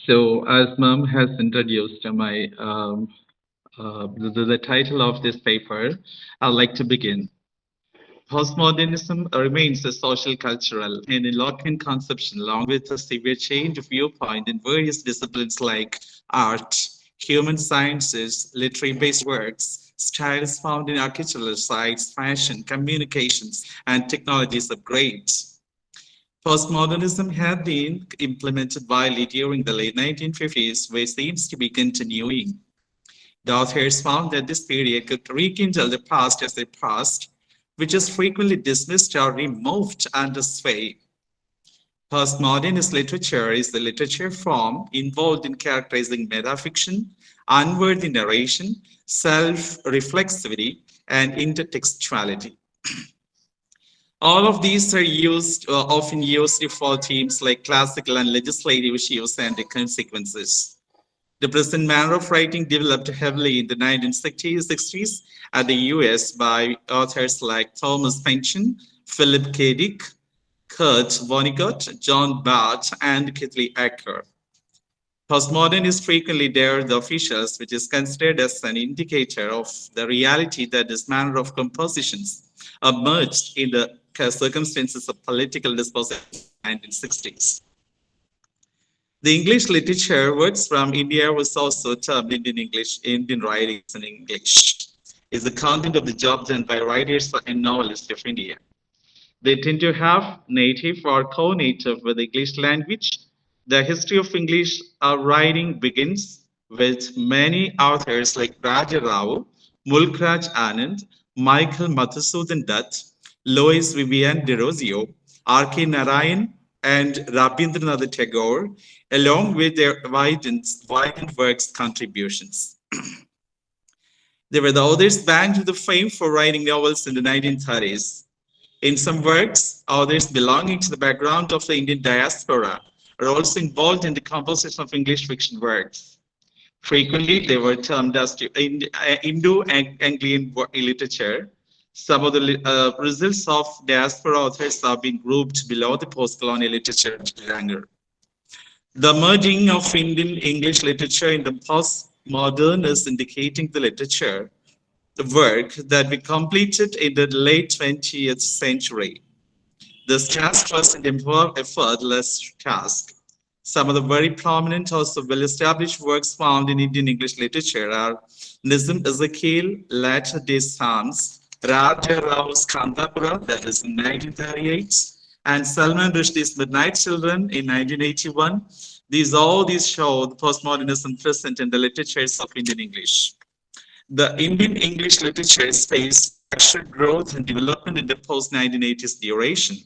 So, as ma'am has introduced my the title of this paper, I'd like to begin. Postmodernism remains a social, cultural, and Lockean conception, along with a severe change of viewpoint in various disciplines like art, human sciences, literary-based works, styles found in architectural sites, fashion, communications, and technologies upgrades. Postmodernism had been implemented widely during the late 1950s, which seems to be continuing. The authors found that this period could rekindle the past as a past, which is frequently dismissed or removed under sway. Postmodernist literature is the literature form involved in characterizing metafiction, unworthy narration, self-reflexivity, and intertextuality. All of these are often used for themes like classical and legislative issues and consequences. The present manner of writing developed heavily in the 1960s at the US by authors like Thomas Pynchon, Philip K. Dick, Kurt Vonnegut, John Barth, and Kathleen Acker. Postmodernists frequently dare the officials, which is considered as an indicator of the reality that this manner of compositions emerged in the circumstances of political disposition in the 1960s. The English literature works from India was also termed Indian English, Indian writings in English, is the content of the job done by writers and novelists of India. They tend to have native or co-native with the English language. The history of English writing begins with many authors like Raja Rao, Mulkraj Anand, Michael Madhusudan Dutt, Lois Vivian de Rosio, R.K. Narayan, and Rabindranath Tagore, along with their widened works contributions. They were the authors banked with fame for writing novels in the 1930s. In some works, authors belonging to the background of the Indian diaspora are also involved in the composition of English fiction works. Frequently, they were termed as Indo-Anglian literature. Some of the results of diaspora authors have been grouped below the post-colonial literature genre. The merging of Indian English literature in the postmodern is indicating the literature, the work that we completed in the late 20th century. This task was an effortless task. Some of the very prominent, also well-established works found in Indian English literature are Nizam Ezekiel, Latter-day Saints, Raja Rao's Kandapura, that is in 1938, and Salman Rushdie's Midnight Children in 1981. All these show the postmodernism present in the literatures of Indian English. The Indian English literature faced rapid growth and development in the post-1980s duration.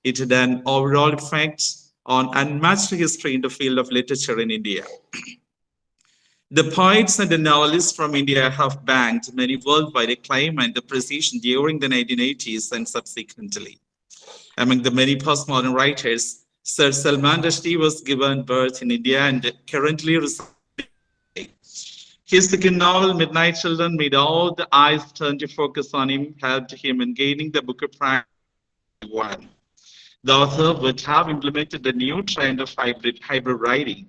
It had an overall effect on unmatched history in the field of literature in India. The poets and the novelists from India have banked many worldwide acclaim and appreciation during the 1980s and subsequently. Among the many postmodern writers, Sir Salman Rushdie was given birth in India and currently resides. His second novel, Midnight Children, made all the eyes turn to focus on him, helped him in gaining the Booker Prize. The author would have implemented the new trend of hybrid writing.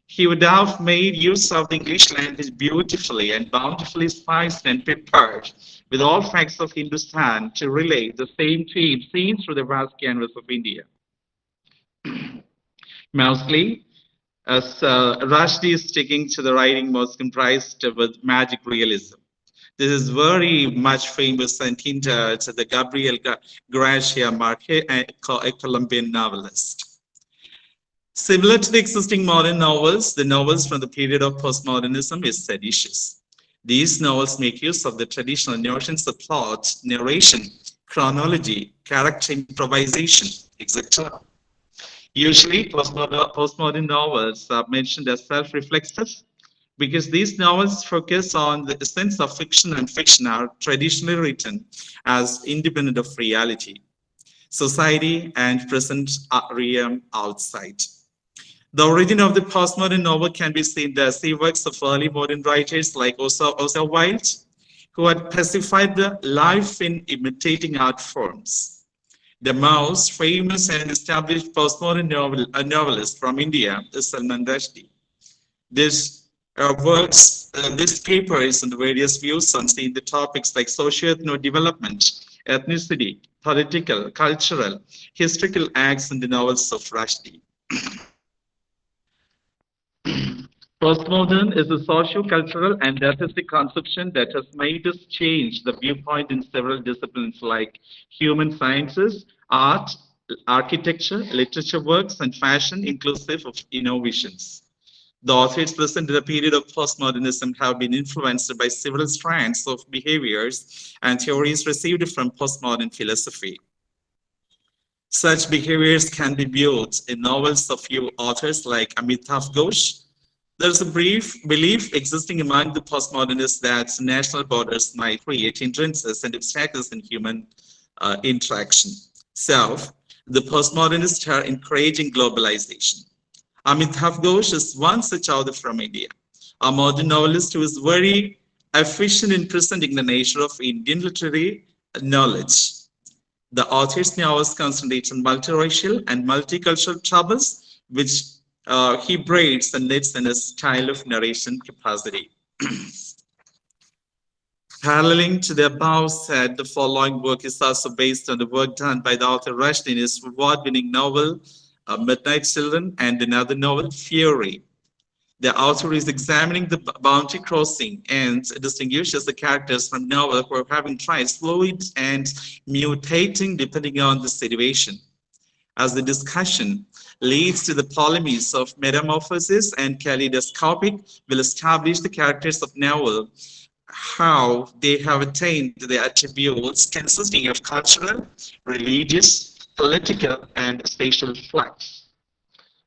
He would have made use of the English language beautifully and bountifully spiced and peppered with all facts of Hindustan to relay the same theme seen through the vast canvas of India. Mostly, as Rushdie is sticking to the writing was comprised with magic realism. This is very much famous and hindered to the Gabriel Garcia Marquez, a Colombian novelist. Similar to the existing modern novels, the novels from the period of postmodernism is seditious. These novels make use of the traditional notions of plot, narration, chronology, character improvisation, etc. Usually, postmodern novels are mentioned as self-reflexive because these novels focus on the essence of fiction, and fiction are traditionally written as independent of reality, society, and present realm outside. The origin of the postmodern novel can be seen as the works of early modern writers like Oscar Wilde, who had pacified the life in imitating art forms. The most famous and established postmodern novelist from India is Salman Rushdie. This papers and various views on the topics like socio-ethnic development, ethnicity, political, cultural, historical acts in the novels of Rushdie. Postmodern is a socio-cultural and artistic conception that has made us change the viewpoint in several disciplines like human sciences, art, architecture, literature works, and fashion, inclusive of innovations. The authors present in the period of postmodernism have been influenced by several strands of behaviors and theories received from postmodern philosophy. Such behaviors can be viewed in novels of few authors like Amitav Ghosh. There's a brief belief existing among the postmodernists that national borders might create hindrances and obstacles in human interaction. So, the postmodernists are encouraging globalization. Amitav Ghosh is one such author from India, a modern novelist who is very efficient in presenting the nature of Indian literary knowledge. The author's novels concentrate on multiracial and multicultural troubles, which He braids and knits in a style of narration capacity. Paralleling to the above said, the following work is also based on the work done by the author Rushdie in his award-winning novel, Midnight Children, and another novel, Theory. The author is examining the boundary crossing and distinguishes the characters from novel who are having traits fluid and mutating depending on the situation. As the discussion leads to the polemics of metamorphosis and kaleidoscopic, will establish the characters of novel, how they have attained their attributes consisting of cultural, religious, political, and spatial flux.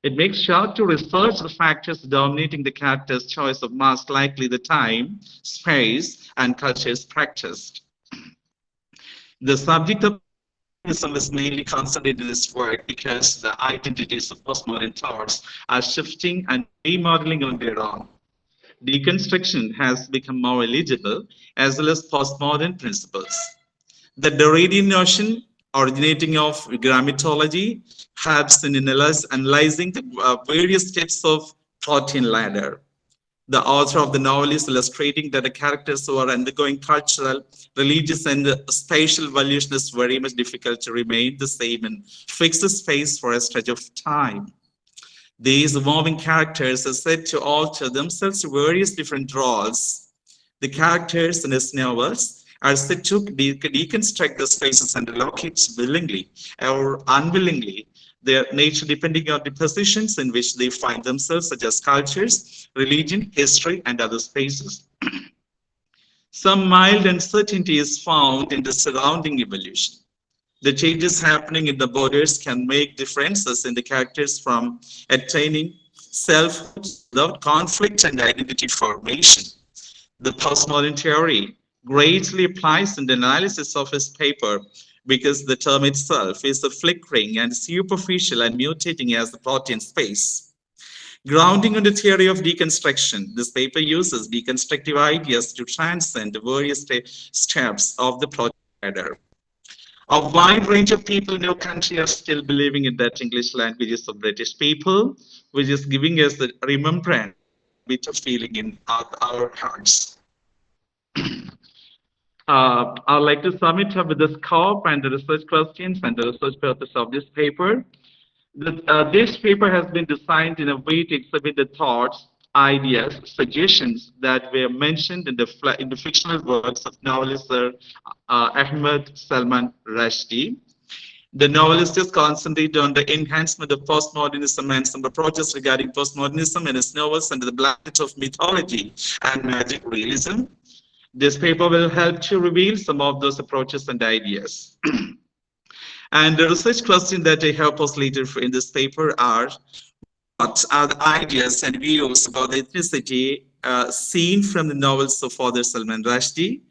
It makes sure to research the factors dominating the character's choice of mask, likely the time, space, and cultures practiced. The subject of postmodernism is mainly concentrated in this work because the identities of postmodern thoughts are shifting and remodeling on their own. Deconstruction has become more eligible, as well as postmodern principles. The Derridian notion, originating of grammatology, helps in analyzing the various steps of protein ladder. The author of the novel is illustrating that the characters who are undergoing cultural, religious, and spatial evolution is very much difficult to remain the same in fixed space for a stretch of time. These evolving characters are said to alter themselves to various different roles. The characters in his novels are said to deconstruct the spaces and relocate willingly or unwillingly their nature depending on the positions in which they find themselves, such as cultures, religion, history, and other spaces. Some mild uncertainty is found in the surrounding evolution. The changes happening in the borders can make differences in the characters from attaining selfhood without conflict and identity formation. The postmodern theory greatly applies in the analysis of his paper because the term itself is a flickering and superficial and mutating as the protein space. Grounding on the theory of deconstruction, this paper uses deconstructive ideas to transcend the various steps of the protein ladder. A wide range of people in our country are still believing in that English language is of British people, which is giving us the remembrance, bit of feeling in our hearts. I'd like to sum it up with the scope and the research questions and the research purpose of this paper. This paper has been designed in a way to exhibit the thoughts, ideas, suggestions that were mentioned in the fictional works of novelist Ahmed Salman Rushdie. The novelist is concentrated on the enhancement of postmodernism and some approaches regarding postmodernism in his novels under the blanket of mythology and magic realism. This paper will help to reveal some of those approaches and ideas. And the research question that I have postulated in this paper are, what are the ideas and views about the ethnicity seen from the novels of Father Salman Rushdie?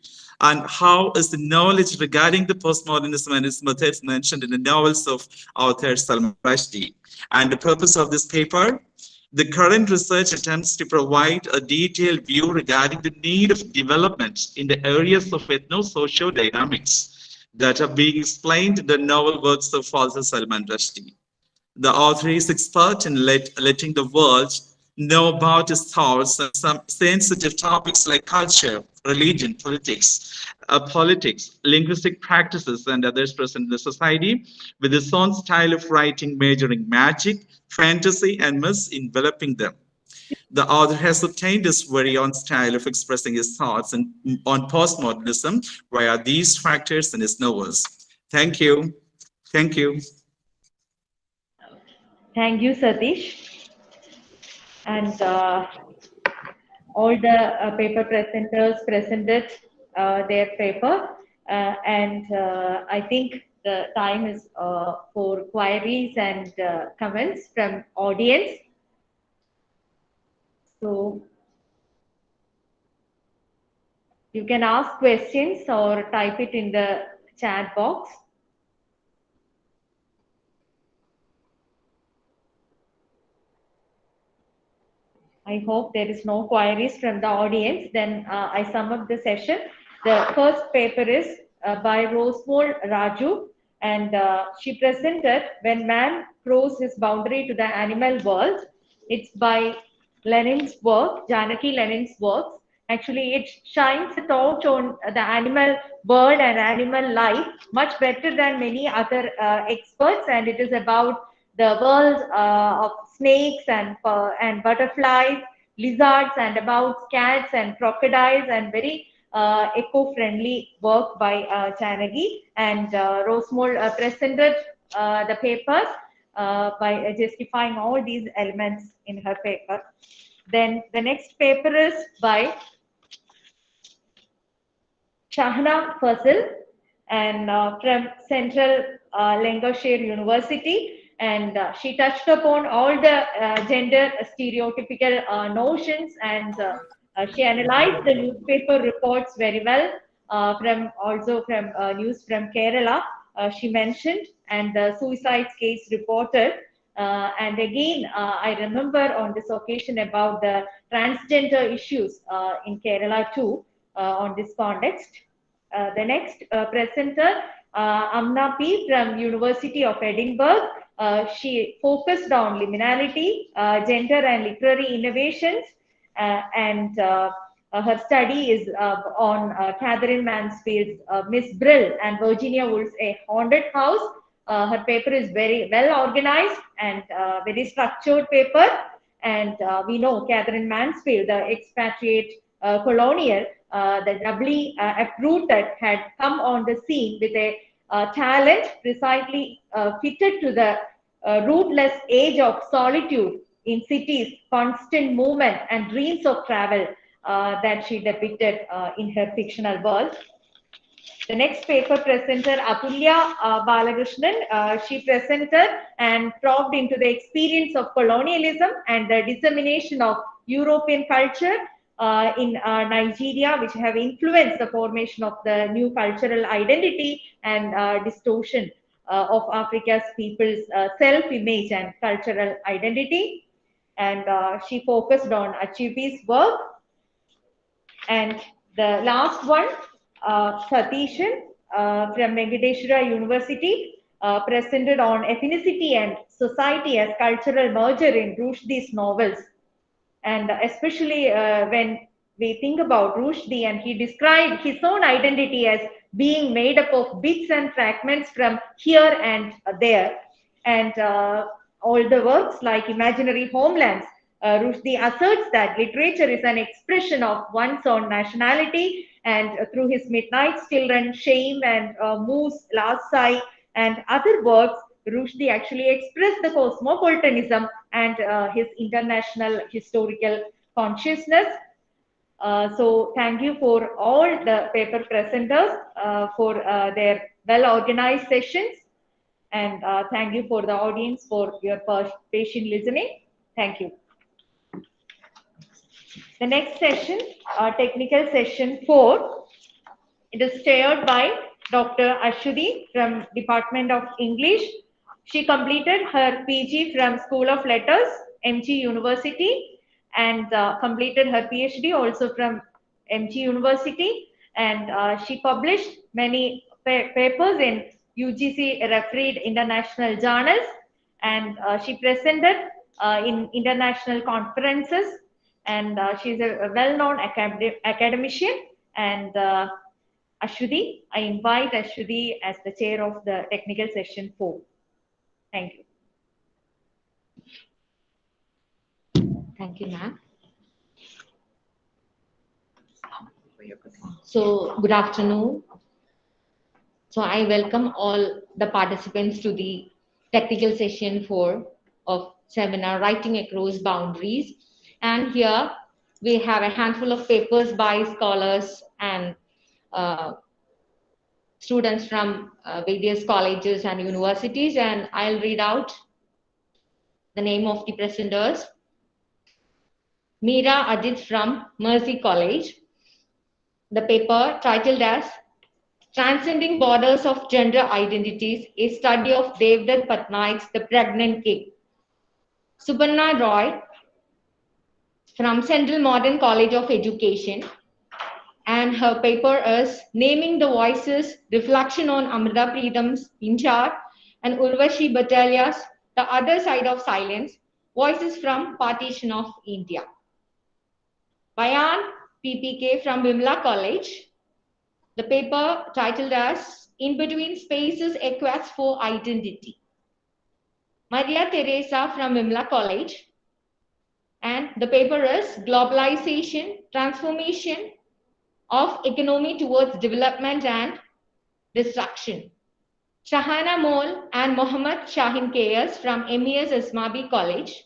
And how is the knowledge regarding the postmodernism and its methods mentioned in the novels of author Salman Rushdie? And the purpose of this paper, the current research attempts to provide a detailed view regarding the need of development in the areas of ethno-socio dynamics that are being explained in the novel works of Father Salman Rushdie. The author is expert in letting the world know about his thoughts on some sensitive topics like culture, religion, politics, linguistic practices, and others present in the society, with his own style of writing majoring magic, fantasy, and myths enveloping them. The author has obtained his very own style of expressing his thoughts on postmodernism via these factors in his novels. Thank you. Thank you. Thank you, Satish. And all the paper presenters presented their paper. And I think the time is for queries and comments from audience. So you can ask questions or type it in the chat box. I hope there is no queries from the audience. Then I sum up the session. The first paper is by Rosemole Raju, and she presented when man crossed his boundary to the animal world. It's by Lenin's work, Janaki Lenin's works. Actually, it shines a torch on the animal world and animal life much better than many other experts, and it is about the world of snakes and butterflies, lizards, and about cats and crocodiles, and very eco-friendly work by Janaki. And Rosemole presented the papers by justifying all these elements in her paper. Then the next paper is by Shahna Fazil and from Central Lancashire University, and she touched upon all the gender stereotypical notions, and she analyzed the newspaper reports very well, from news from Kerala, she mentioned, and the suicide case reported. And again, I remember on this occasion about the transgender issues in Kerala too, on this context. The next presenter, Amna P. from University of Edinburgh. She focused on liminality, gender and literary innovations, and her study is on Catherine Mansfield's Miss Brill and Virginia Woolf's A Haunted House. Her paper is very well organized and very structured paper. And we know Catherine Mansfield, the expatriate colonial, the doubly uprooted, had come on the scene with a talent precisely fitted to the rootless age of solitude in cities, constant movement, and dreams of travel that she depicted in her fictional world. The next paper presenter, Atulya Balakrishnan, she presented and probed into the experience of colonialism and the dissemination of European culture in Nigeria, which have influenced the formation of the new cultural identity and distortion of Africa's people's self-image and cultural identity. And she focused on Achipi's work. And the last one, Satishan from Venkateshwara University, presented on ethnicity and society as cultural merger in Rushdie's novels. And especially when we think about Rushdie, and he described his own identity as being made up of bits and fragments from here and there. And all the works like Imaginary Homelands, Rushdie asserts that literature is an expression of one's own nationality, and through his Midnight's Children, Shame, and Moose, Last Sigh, and other works, Rushdie actually expressed the cosmopolitanism and his international historical consciousness. So thank you for all the paper presenters for their well-organized sessions, and thank you for the audience for your patient listening. Thank you. The next session, technical session 4, it is chaired by Dr. Ashwini from Department of English. She completed her PG from School of Letters, MG University, and completed her PhD also from MG University. And she published many papers in UGC refereed international journals, and she presented in international conferences, and she's a well-known academician. And Ashwini, I invite Ashwini as the chair of the technical session 4. Thank you. Thank you, ma'am. So, good afternoon. So, I welcome all the participants to the technical session 4 of seminar Writing Across Boundaries. And here we have a handful of papers by scholars and students from various colleges and universities, and I'll read out the name of the presenters. Meera Ajit from Mercy College. The paper titled as Transcending Borders of Gender Identities, a Study of Devdutt Patnaik's The Pregnant King. Suparna Roy from Central Modern College of Education, and her paper is Naming the Voices, Reflection on Amrita Preetham's Pinchar and Urvashi Bhattacharya's The Other Side of Silence, Voices from Partition of India. Bayan PPK from Vimla College. The paper titled as In Between Spaces, A Quest for Identity. Maria Teresa from Vimla College. And the paper is Globalization, Transformation of Economy Towards Development and Destruction. Shahana Mol and Mohammad Shahin Kayas from MES Ismabi College.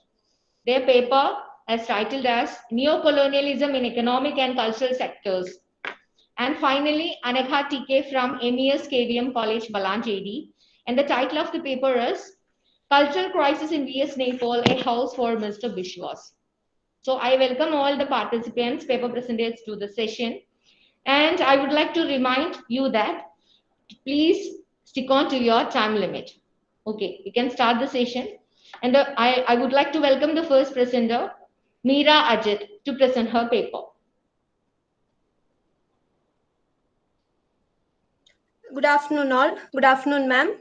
Their paper is titled as Neocolonialism in Economic and Cultural Sectors. And finally, Anagha TK from MES KVM College, Balanchedi. And the title of the paper is Cultural Crisis in VS Nepal, A House for Mr. Bishwas. So I welcome all the participants, paper presenters to the session. And I would like to remind you that please stick on to your time limit. Okay, you can start the session. And I would like to welcome the first presenter, Meera Ajit, to present her paper. Good afternoon all. Good afternoon, ma'am.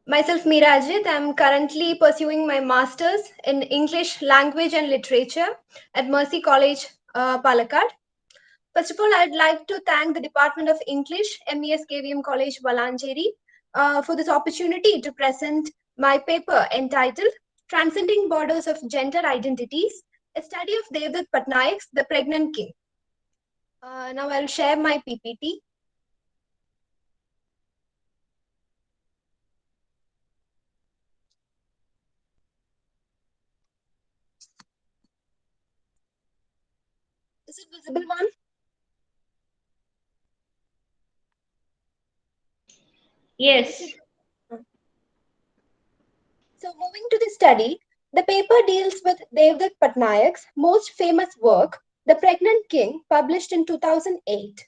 Myself, Meera Ajit. I'm currently pursuing my master's in English Language and Literature at Mercy College, Palakkad. First of all, I'd like to thank the Department of English, MES KVM College, Valancheri, for this opportunity to present my paper entitled Transcending Borders of Gender Identities, a study of Devdutt Patnaik's The Pregnant King. Now I'll share my PPT. Is it visible, one? Yes. So moving to the study, the paper deals with Devdutt Patnaik's most famous work, The Pregnant King, published in 2008.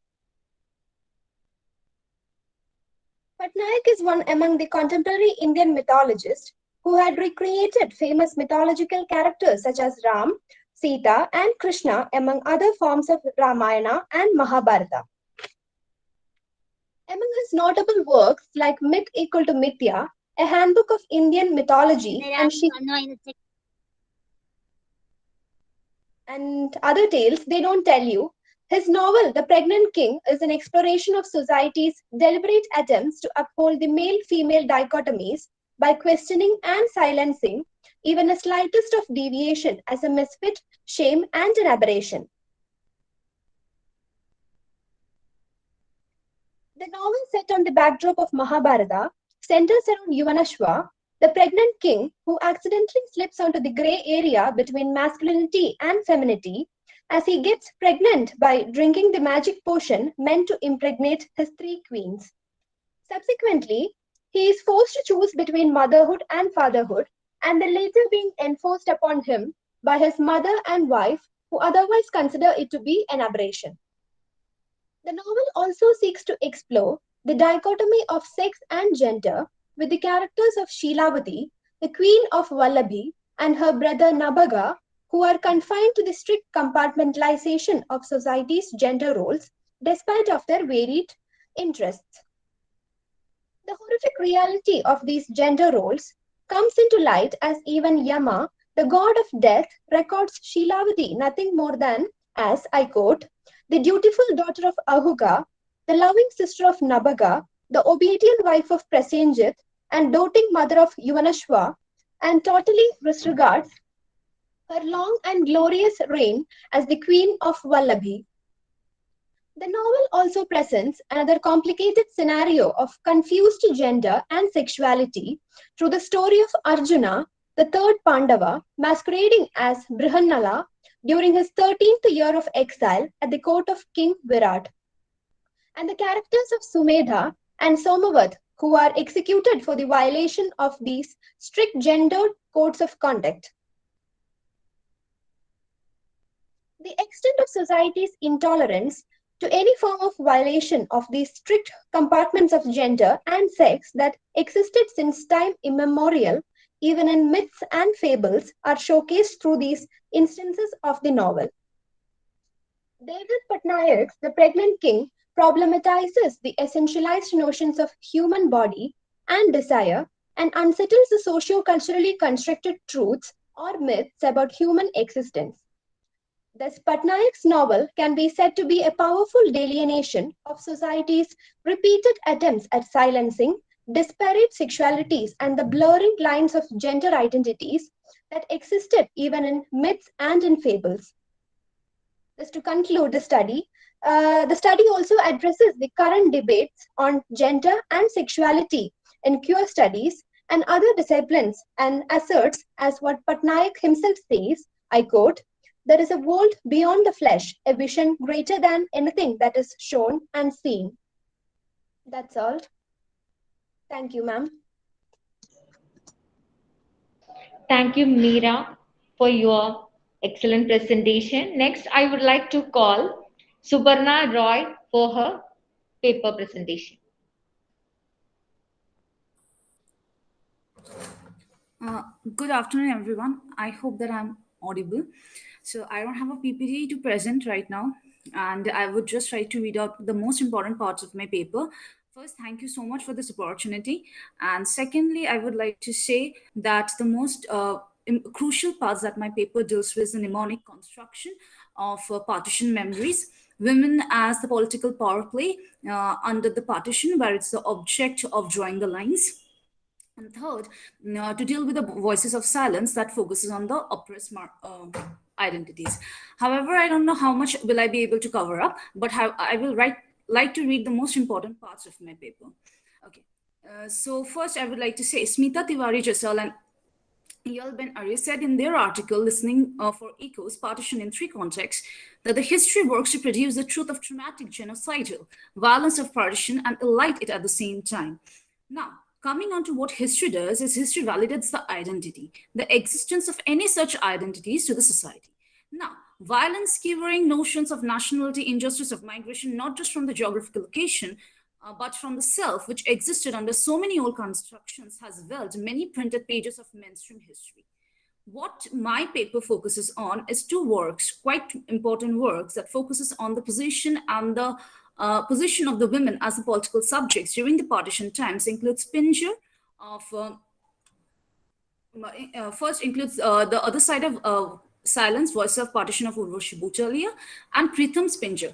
Patnaik is one among the contemporary Indian mythologists who had recreated famous mythological characters such as Ram, Sita, and Krishna among other forms of Ramayana and Mahabharata. Among his notable works like Myth Equal to Mithya, a handbook of Indian mythology and other tales they don't tell you, his novel The Pregnant King is an exploration of society's deliberate attempts to uphold the male-female dichotomies by questioning and silencing even the slightest of deviation as a misfit, shame, and an aberration. The novel, set on the backdrop of Mahabharata, centers around Yuvanashva, the pregnant king who accidentally slips onto the grey area between masculinity and femininity as he gets pregnant by drinking the magic potion meant to impregnate his 3 queens. Subsequently, he is forced to choose between motherhood and fatherhood, and the latter being enforced upon him by his mother and wife, who otherwise consider it to be an aberration. The novel also seeks to explore the dichotomy of sex and gender with the characters of Sheelavati, the queen of Vallabhi, and her brother Nabaga, who are confined to the strict compartmentalization of society's gender roles despite of their varied interests. The horrific reality of these gender roles comes into light as even Yama, the god of death, records Sheelavati nothing more than as, I quote, the dutiful daughter of Ahuga, the loving sister of Nabaga, the obedient wife of Prasenjit, and doting mother of Yuvanashva, and totally disregards her long and glorious reign as the queen of Vallabhi. The novel also presents another complicated scenario of confused gender and sexuality through the story of Arjuna, the third Pandava, masquerading as Brihannala during his 13th year of exile at the court of King Virat, and the characters of Sumedha and Somavat, who are executed for the violation of these strict gendered codes of conduct. The extent of society's intolerance to any form of violation of these strict compartments of gender and sex that existed since time immemorial, even in myths and fables, are showcased through these instances of the novel. Devdutt Patnaik's The Pregnant King problematizes the essentialized notions of human body and desire and unsettles the socio-culturally constructed truths or myths about human existence. Thus, Patnaik's novel can be said to be a powerful delineation of society's repeated attempts at silencing disparate sexualities and the blurring lines of gender identities that existed even in myths and in fables. Just to conclude the study also addresses the current debates on gender and sexuality in queer studies and other disciplines and asserts, as what Patnaik himself says, I quote, "There is a world beyond the flesh, a vision greater than anything that is shown and seen." That's all. Thank you, ma'am. Thank you, Meera, for your excellent presentation. Next, I would like to call Subarna Roy for her paper presentation. Good afternoon, everyone. I hope that I'm audible. So I don't have a PPT to present right now, and I would just try to read out the most important parts of my paper. First, thank you so much for this opportunity. And secondly, I would like to say that the most crucial parts that my paper deals with is the mnemonic construction of partition memories, women as the political power play under the partition, where it's the object of drawing the lines. And third, to deal with the voices of silence that focuses on the oppressed identities. However, I don't know how much will I be able to cover up, but I will like to read the most important parts of my paper. Okay. So first, I would like to say Smita Tiwari Jasal and Eyal Ben Ari said in their article, Listening for Echoes, Partition in Three Contexts, that the history works to produce the truth of traumatic genocidal violence of partition and elide it at the same time. Now, coming on to what history does is history validates the identity, the existence of any such identities to the society. Now, violence skewering notions of nationality, injustice of migration, not just from the geographical location, but from the self, which existed under so many old constructions, has veiled many printed pages of mainstream history. What my paper focuses on is two works, quite important works, that focuses on the position and the position of the women as the political subjects during the partition times. Includes Pinjar of first includes the other side of silence, voice of partition of Urvashi Butalia, and Pritham Pinjar,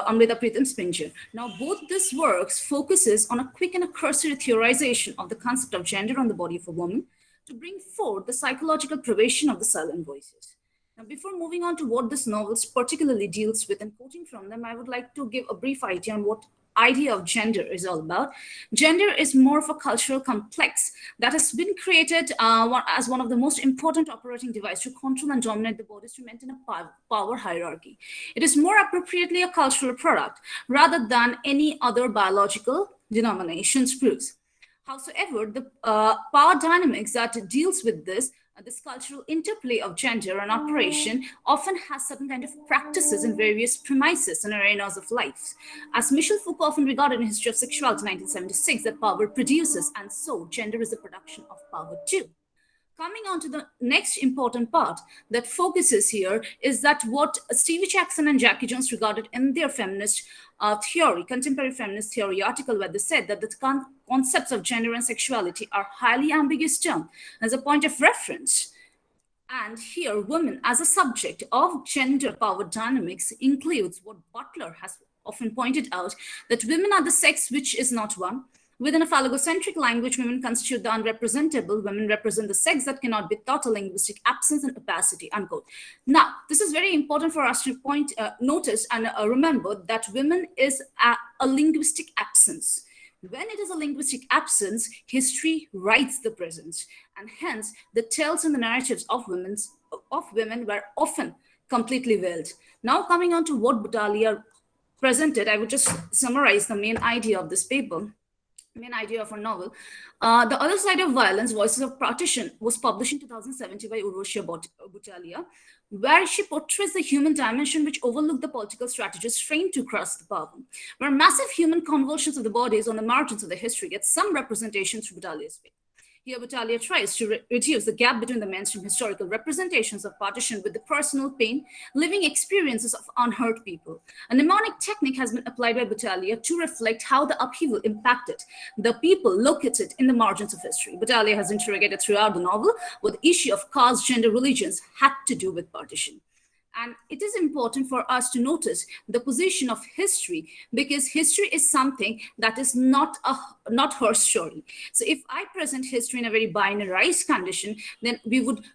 Amrita Pritham Pinjar. Now, both these works focuses on a quick and a cursory theorization of the concept of gender on the body of a woman to bring forth the psychological privation of the silent voices. Now, before moving on to what this novel particularly deals with and quoting from them, I would like to give a brief idea on what idea of gender is all about. Gender is more of a cultural complex that has been created as one of the most important operating devices to control and dominate the bodies to maintain a power hierarchy. It is more appropriately a cultural product rather than any other biological denominations proves. Howsoever, the power dynamics that deals with this cultural interplay of gender and operation often has certain kind of practices in various premises and arenas of life. As Michel Foucault often regarded in History of Sexuality 1976, that power produces, and so gender is the production of power too. Coming on to the next important part that focuses here is that what Stevie Jackson and Jackie Jones regarded in their feminist theory, contemporary feminist theory article, where they said that the concepts of gender and sexuality are highly ambiguous terms as a point of reference. And here, women as a subject of gender power dynamics includes what Butler has often pointed out, that women are the sex which is not one. Within a phallogocentric language, women constitute the unrepresentable. Women represent the sex that cannot be taught, a linguistic absence and opacity, unquote. Now, this is very important for us to notice and remember that women is a linguistic absence. When it is a linguistic absence, history writes the present, and hence the tales and the narratives of women were often completely veiled. Now, coming on to what Butalia presented, I would just summarize the main idea of this paper. Main idea of a novel. The Other Side of Violence, Voices of Partition, was published in 2017 by Urvashi Butalia, where she portrays the human dimension which overlooked the political strategies framed to cross the power, where massive human convulsions of the bodies on the margins of the history get some representation through Butalia's way. Here, Battaglia tries to reduce the gap between the mainstream historical representations of partition with the personal pain, living experiences of unheard people. A mnemonic technique has been applied by Battaglia to reflect how the upheaval impacted the people located in the margins of history. Battaglia has interrogated throughout the novel what the issue of caste, gender, religions had to do with partition. And it is important for us to notice the position of history, because history is something that is not her story. So if I present history in a very binarized condition, then we would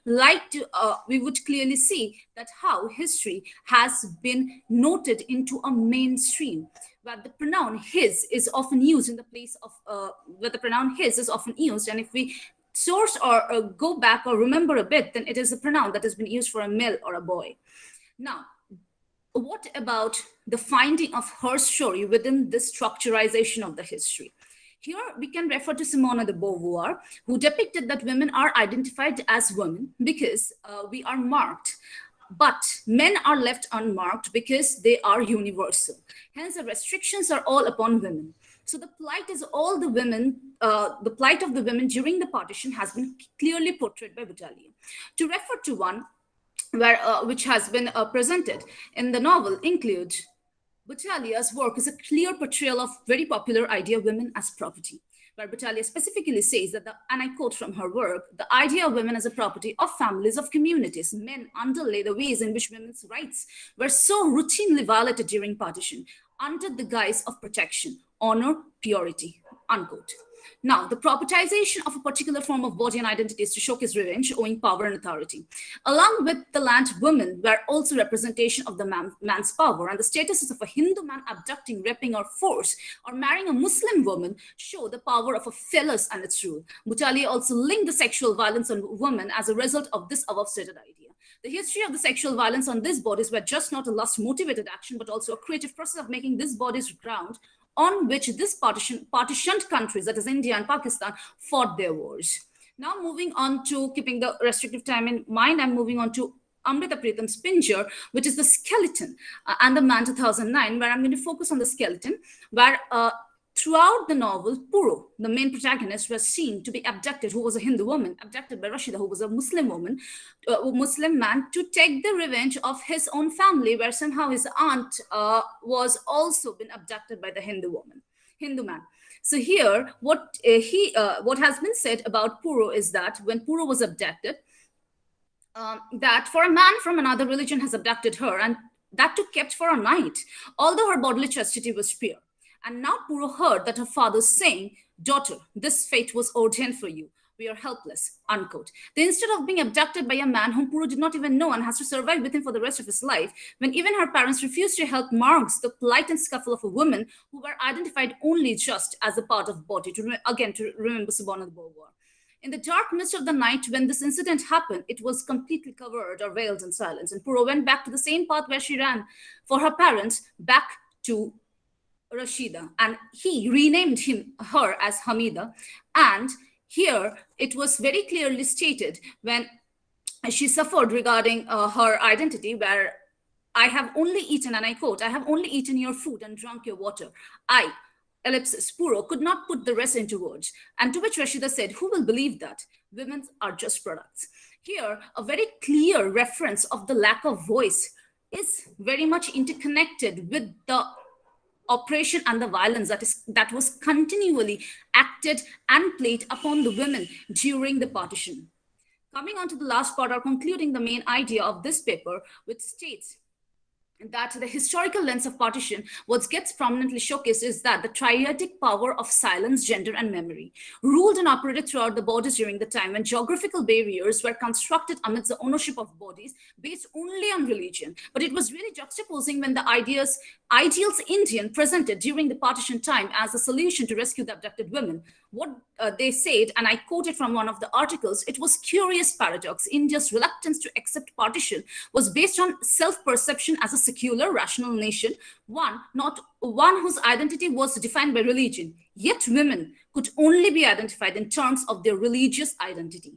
clearly see that how history has been noted into a mainstream, where the pronoun his is often used in the place of where the pronoun his is often used. And if we source or go back or remember a bit, then it is a pronoun that has been used for a male or a boy. Now, what about the finding of her story within this structurization of the history? Here we can refer to Simone de Beauvoir, who depicted that women are identified as women because we are marked, but men are left unmarked because they are universal. Hence, the restrictions are all upon women. So the plight is all the women, the plight of the women during the partition has been clearly portrayed by Battaglia. To refer to one, which has been presented in the novel, includes Battaglia's work is a clear portrayal of very popular idea of women as property, where Battaglia specifically says that, and I quote from her work, the idea of women as a property of families, of communities. Men underlay the ways in which women's rights were so routinely violated during partition under the guise of protection, honor, purity, unquote. Now, the propertization of a particular form of body and identity is to showcase revenge, owing power and authority. Along with the land, women were also representation of the man's power, and the statuses of a Hindu man abducting, raping, or force, or marrying a Muslim woman show the power of a phallus and its rule. Battaglia also linked the sexual violence on women as a result of this above stated idea. The history of the sexual violence on these bodies were just not a lust-motivated action, but also a creative process of making these bodies ground on which this partitioned countries, that is India and Pakistan, fought their wars. Now moving on to, keeping the restrictive time in mind, I'm moving on to Amrita Pritam's Pincher, which is the skeleton, and the Man 2009, where I'm going to focus on the skeleton, where throughout the novel, Puro, the main protagonist, was seen to be abducted, who was a Hindu woman, abducted by Rashida, who was a Muslim woman, Muslim man, to take the revenge of his own family, where somehow his aunt was also been abducted by the Hindu man. So here, what has been said about Puro is that when Puro was abducted, that for a man from another religion has abducted her, and that too kept for a night, although her bodily chastity was pure. And now Puro heard that her father saying, "Daughter, this fate was ordained for you. We are helpless," unquote. Then instead of being abducted by a man whom Puro did not even know and has to survive with him for the rest of his life, when even her parents refused to help, marks the plight and scuffle of a woman who were identified only just as a part of body, to remember Simone de Beauvoir. In the dark mist of the night, when this incident happened, it was completely covered or veiled in silence. And Puro went back to the same path where she ran for her parents, back to Rashida, and he renamed her as Hamida. And here it was very clearly stated when she suffered regarding her identity, where I have only eaten, and I quote, "I have only eaten your food and drunk your water. I, ellipsis, Puro, could not put the rest into words." And to which Rashida said, "Who will believe that? Women are just products." Here, a very clear reference of the lack of voice is very much interconnected with the oppression and the violence that was continually acted and played upon the women during the partition. Coming on to the last part, or concluding the main idea of this paper, which states that the historical lens of partition, what gets prominently showcased is that the triadic power of silence, gender, and memory ruled and operated throughout the borders during the time when geographical barriers were constructed amidst the ownership of bodies based only on religion. But it was really juxtaposing when the ideals Indian presented during the partition time as a solution to rescue the abducted women. What they said, and I quoted from one of the articles, it was curious paradox. India's reluctance to accept partition was based on self-perception as a secular, rational nation, not one whose identity was defined by religion. Yet women could only be identified in terms of their religious identity.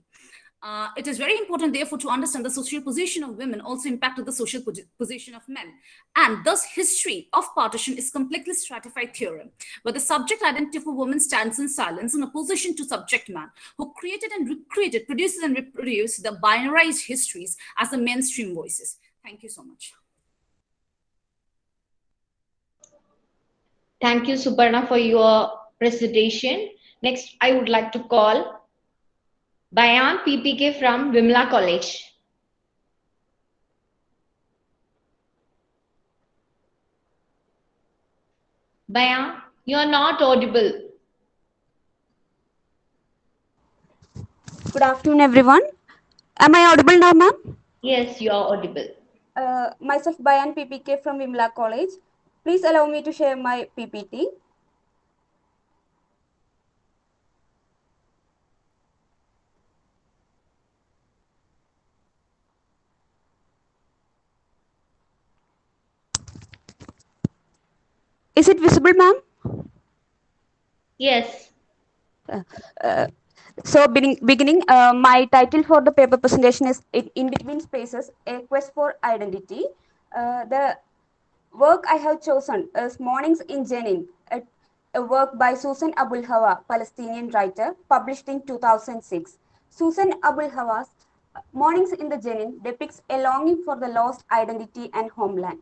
It is very important, therefore, to understand the social position of women also impacted the social position of men. And thus, history of partition is completely stratified theorem, where the subject identity of a woman stands in silence in opposition to subject man, who created and recreated, produces and reproduced the binarized histories as the mainstream voices. Thank you so much. Thank you, Suparna, for your presentation. Next, I would like to call Bayan PPK from Vimla College. Bayan, you are not audible. Good afternoon, everyone. Am I audible now, ma'am? Yes, you are audible. Myself, Bayan PPK from Vimla College. Please allow me to share my PPT. Is it visible, ma'am? Yes. So beginning, my title for the paper presentation is In Between Spaces, A Quest for Identity. The work I have chosen is Mornings in Jenin, a work by Susan Abul Hawa, Palestinian writer, published in 2006. Susan Abul Hawa's Mornings in the Jenin depicts a longing for the lost identity and homeland.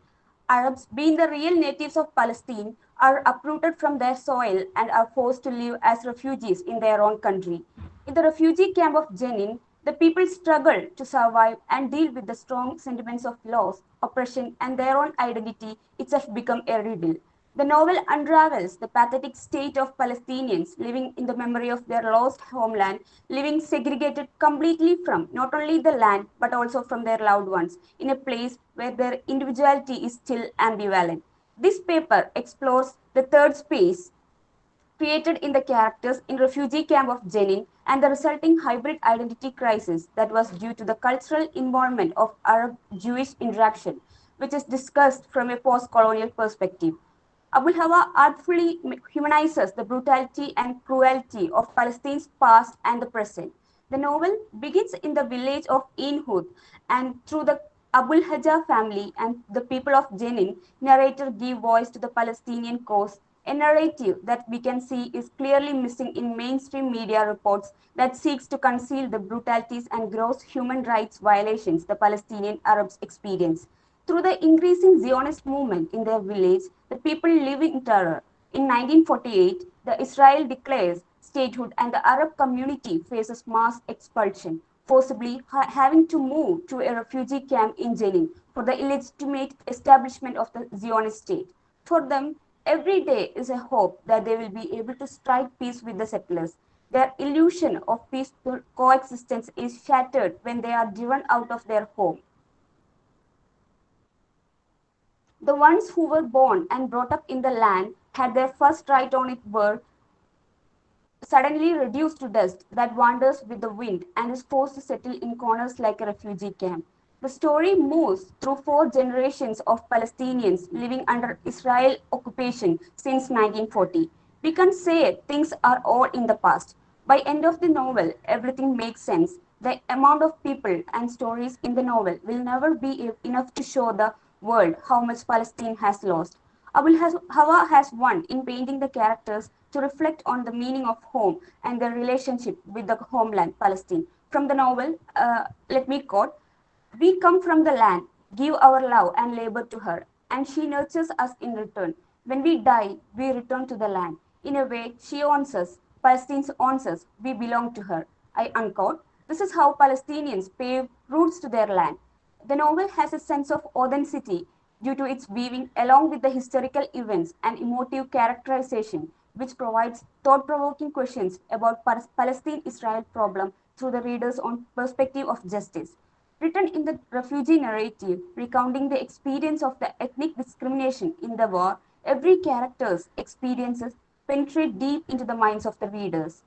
Arabs, being the real natives of Palestine, are uprooted from their soil and are forced to live as refugees in their own country. In the refugee camp of Jenin, the people struggle to survive and deal with the strong sentiments of loss, oppression, and their own identity itself become a riddle. The novel unravels the pathetic state of Palestinians living in the memory of their lost homeland, living segregated completely from not only the land but also from their loved ones, in a place where their individuality is still ambivalent. This paper explores the third space created in the characters in refugee camp of Jenin and the resulting hybrid identity crisis that was due to the cultural involvement of Arab-Jewish interaction, which is discussed from a post-colonial perspective. Abul Hawa artfully humanizes the brutality and cruelty of Palestine's past and the present. The novel begins in the village of Inhud, and through the Abul Haja family and the people of Jenin, narrator give voice to the Palestinian cause, a narrative that we can see is clearly missing in mainstream media reports that seeks to conceal the brutalities and gross human rights violations the Palestinian Arabs experience. Through the increasing Zionist movement in their village, the people live in terror. In 1948, the Israel declares statehood and the Arab community faces mass expulsion, forcibly having to move to a refugee camp in Jenin for the illegitimate establishment of the Zionist state. For them, every day is a hope that they will be able to strike peace with the settlers. Their illusion of peaceful coexistence is shattered when they are driven out of their home. The ones who were born and brought up in the land had their first right on it were suddenly reduced to dust that wanders with the wind and is forced to settle in corners like a refugee camp. The story moves through 4 generations of Palestinians living under Israel occupation since 1940. We can say things are all in the past. By end of the novel, everything makes sense. The amount of people and stories in the novel will never be enough to show the world how much Palestine has lost. Abul Hawa has won in painting the characters to reflect on the meaning of home and their relationship with the homeland, Palestine. From the novel, let me quote, "We come from the land, give our love and labor to her, and she nurtures us in return. When we die, we return to the land. In a way, she owns us, Palestine owns us, we belong to her." I unquote. This is how Palestinians pay roots to their land. The novel has a sense of authenticity due to its weaving along with the historical events and emotive characterization, which provides thought-provoking questions about Palestine-Israel problem through the reader's own perspective of justice. Written in the refugee narrative, recounting the experience of the ethnic discrimination in the war, every character's experiences penetrate deep into the minds of the readers.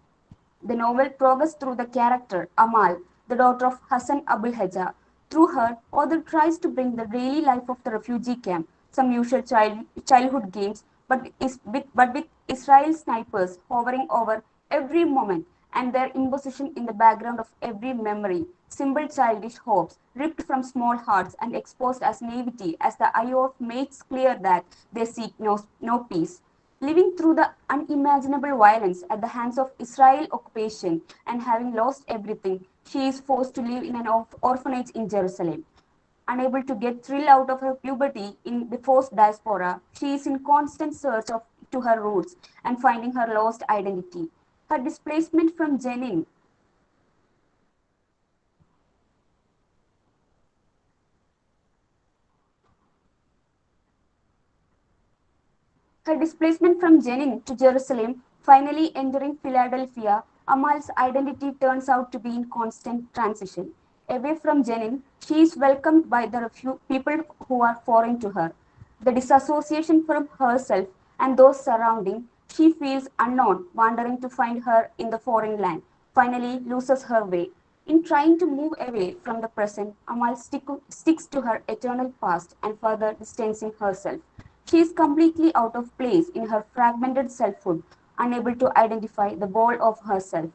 The novel progresses through the character Amal, the daughter of Hassan Abul Haja. Through her, author tries to bring the daily life of the refugee camp, some usual childhood games, but with Israel snipers hovering over every moment and their imposition in the background of every memory, simple childish hopes, ripped from small hearts and exposed as naivety as the eye of makes clear that they seek no peace. Living through the unimaginable violence at the hands of Israel occupation and having lost everything, she is forced to live in an orphanage in Jerusalem. Unable to get thrill out of her puberty in the forced diaspora, she is in constant search to her roots and finding her lost identity. Her displacement from Jenin to Jerusalem, finally entering Philadelphia, Amal's identity turns out to be in constant transition. Away from Jenin, she is welcomed by the people who are foreign to her. The disassociation from herself and those surrounding, she feels unknown, wandering to find her in the foreign land, finally loses her way. In trying to move away from the present, Amal sticks to her eternal past and further distancing herself. She is completely out of place in her fragmented selfhood, unable to identify the whole of herself.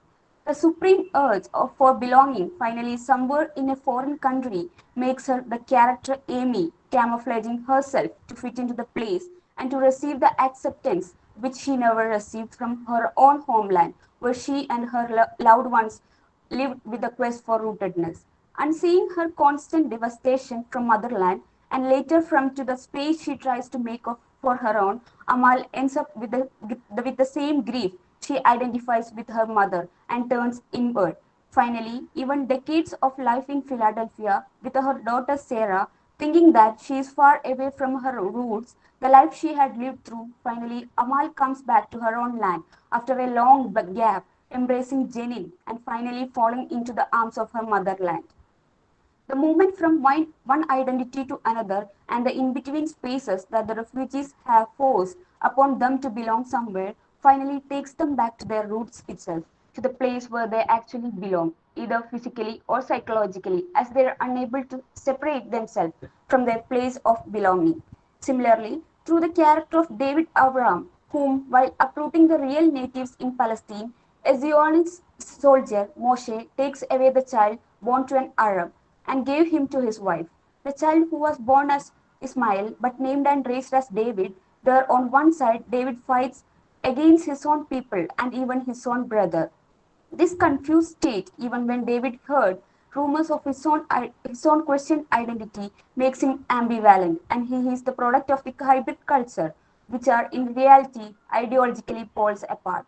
The supreme urge for belonging, finally somewhere in a foreign country, makes her the character Amy, camouflaging herself to fit into the place and to receive the acceptance which she never received from her own homeland, where she and her loved ones lived with the quest for rootedness. And seeing her constant devastation from motherland and later from to the space she tries to make for her own, Amal ends up with the same grief she identifies with her mother and turns inward. Finally, even decades of life in Philadelphia with her daughter Sarah, thinking that she is far away from her roots, the life she had lived through, finally Amal comes back to her own land after a long gap, embracing Jenin and finally falling into the arms of her motherland. The movement from one identity to another and the in-between spaces that the refugees have forced upon them to belong somewhere finally takes them back to their roots itself, to the place where they actually belong, either physically or psychologically, as they are unable to separate themselves from their place of belonging. Similarly, through the character of David Abraham, whom, while uprooting the real natives in Palestine, a Zionist soldier, Moshe, takes away the child born to an Arab and gave him to his wife. The child who was born as Ismail but named and raised as David, there on one side David fights against his own people and even his own brother. This confused state, even when David heard rumors of his own questioned identity, makes him ambivalent, and he is the product of the hybrid culture, which are in reality ideologically poles apart.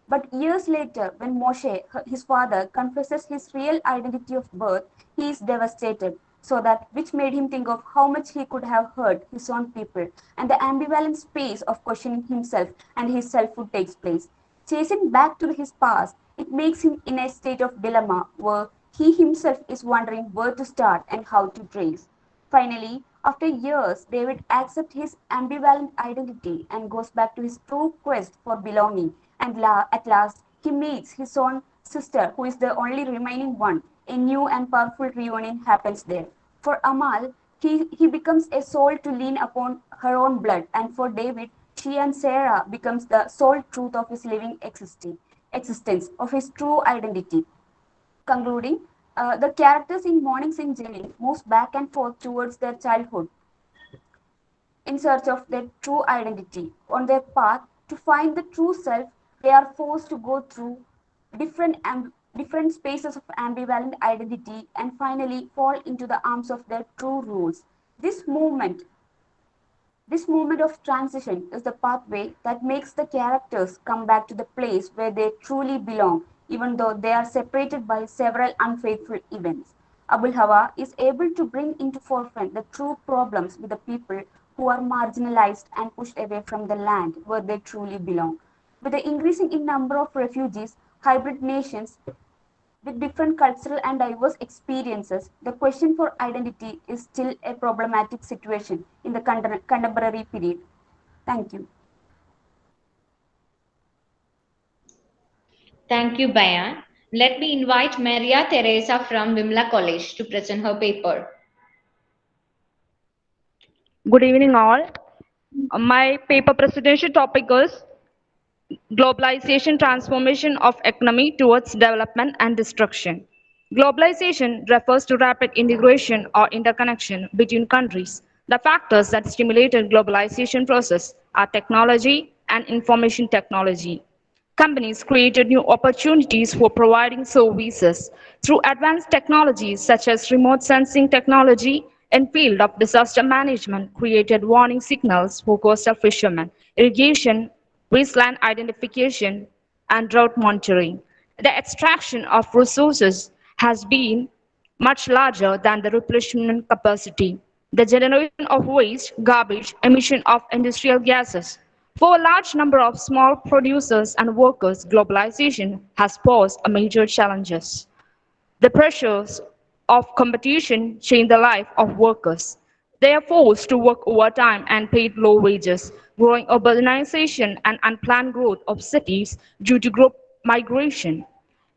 But years later, when Moshe, his father, confesses his real identity of birth, he is devastated, so that which made him think of how much he could have hurt his own people, and the ambivalent space of questioning himself and his selfhood takes place. Chasing back to his past, it makes him in a state of dilemma where he himself is wondering where to start and how to trace. Finally, after years, David accepts his ambivalent identity and goes back to his true quest for belonging. And at last, he meets his own sister, who is the only remaining one. A new and powerful reunion happens there. For Amal, he becomes a soul to lean upon her own blood, and for David, she and Sarah becomes the sole truth of his living existence, of his true identity. Concluding, the characters in Mornings in Jenny moves back and forth towards their childhood in search of their true identity. On their path to find the true self, they are forced to go through different spaces of ambivalent identity and finally fall into the arms of their true roots. This movement of transition is the pathway that makes the characters come back to the place where they truly belong, even though they are separated by several unfaithful events. Abul Hawa is able to bring into forefront the true problems with the people who are marginalized and pushed away from the land where they truly belong. With the increasing in number of refugees, hybrid nations, with different cultural and diverse experiences, the question for identity is still a problematic situation in the contemporary period. Thank you. Thank you, Bayan. Let me invite Maria Teresa from Vimla College to present her paper. Good evening, all. My paper presentation topic is Globalization transformation of economy towards development and destruction. Globalization refers to rapid integration or interconnection between countries. The factors that stimulated globalization process are technology and information technology. Companies created new opportunities for providing services through advanced technologies such as remote sensing technology and field of disaster management created warning signals for coastal fishermen, irrigation, wasteland identification, and drought monitoring. The extraction of resources has been much larger than the replenishment capacity. The generation of waste, garbage, emission of industrial gases. For a large number of small producers and workers, globalization has posed a major challenges. The pressures of competition change the life of workers. They are forced to work overtime and paid low wages. Growing urbanization and unplanned growth of cities due to group migration.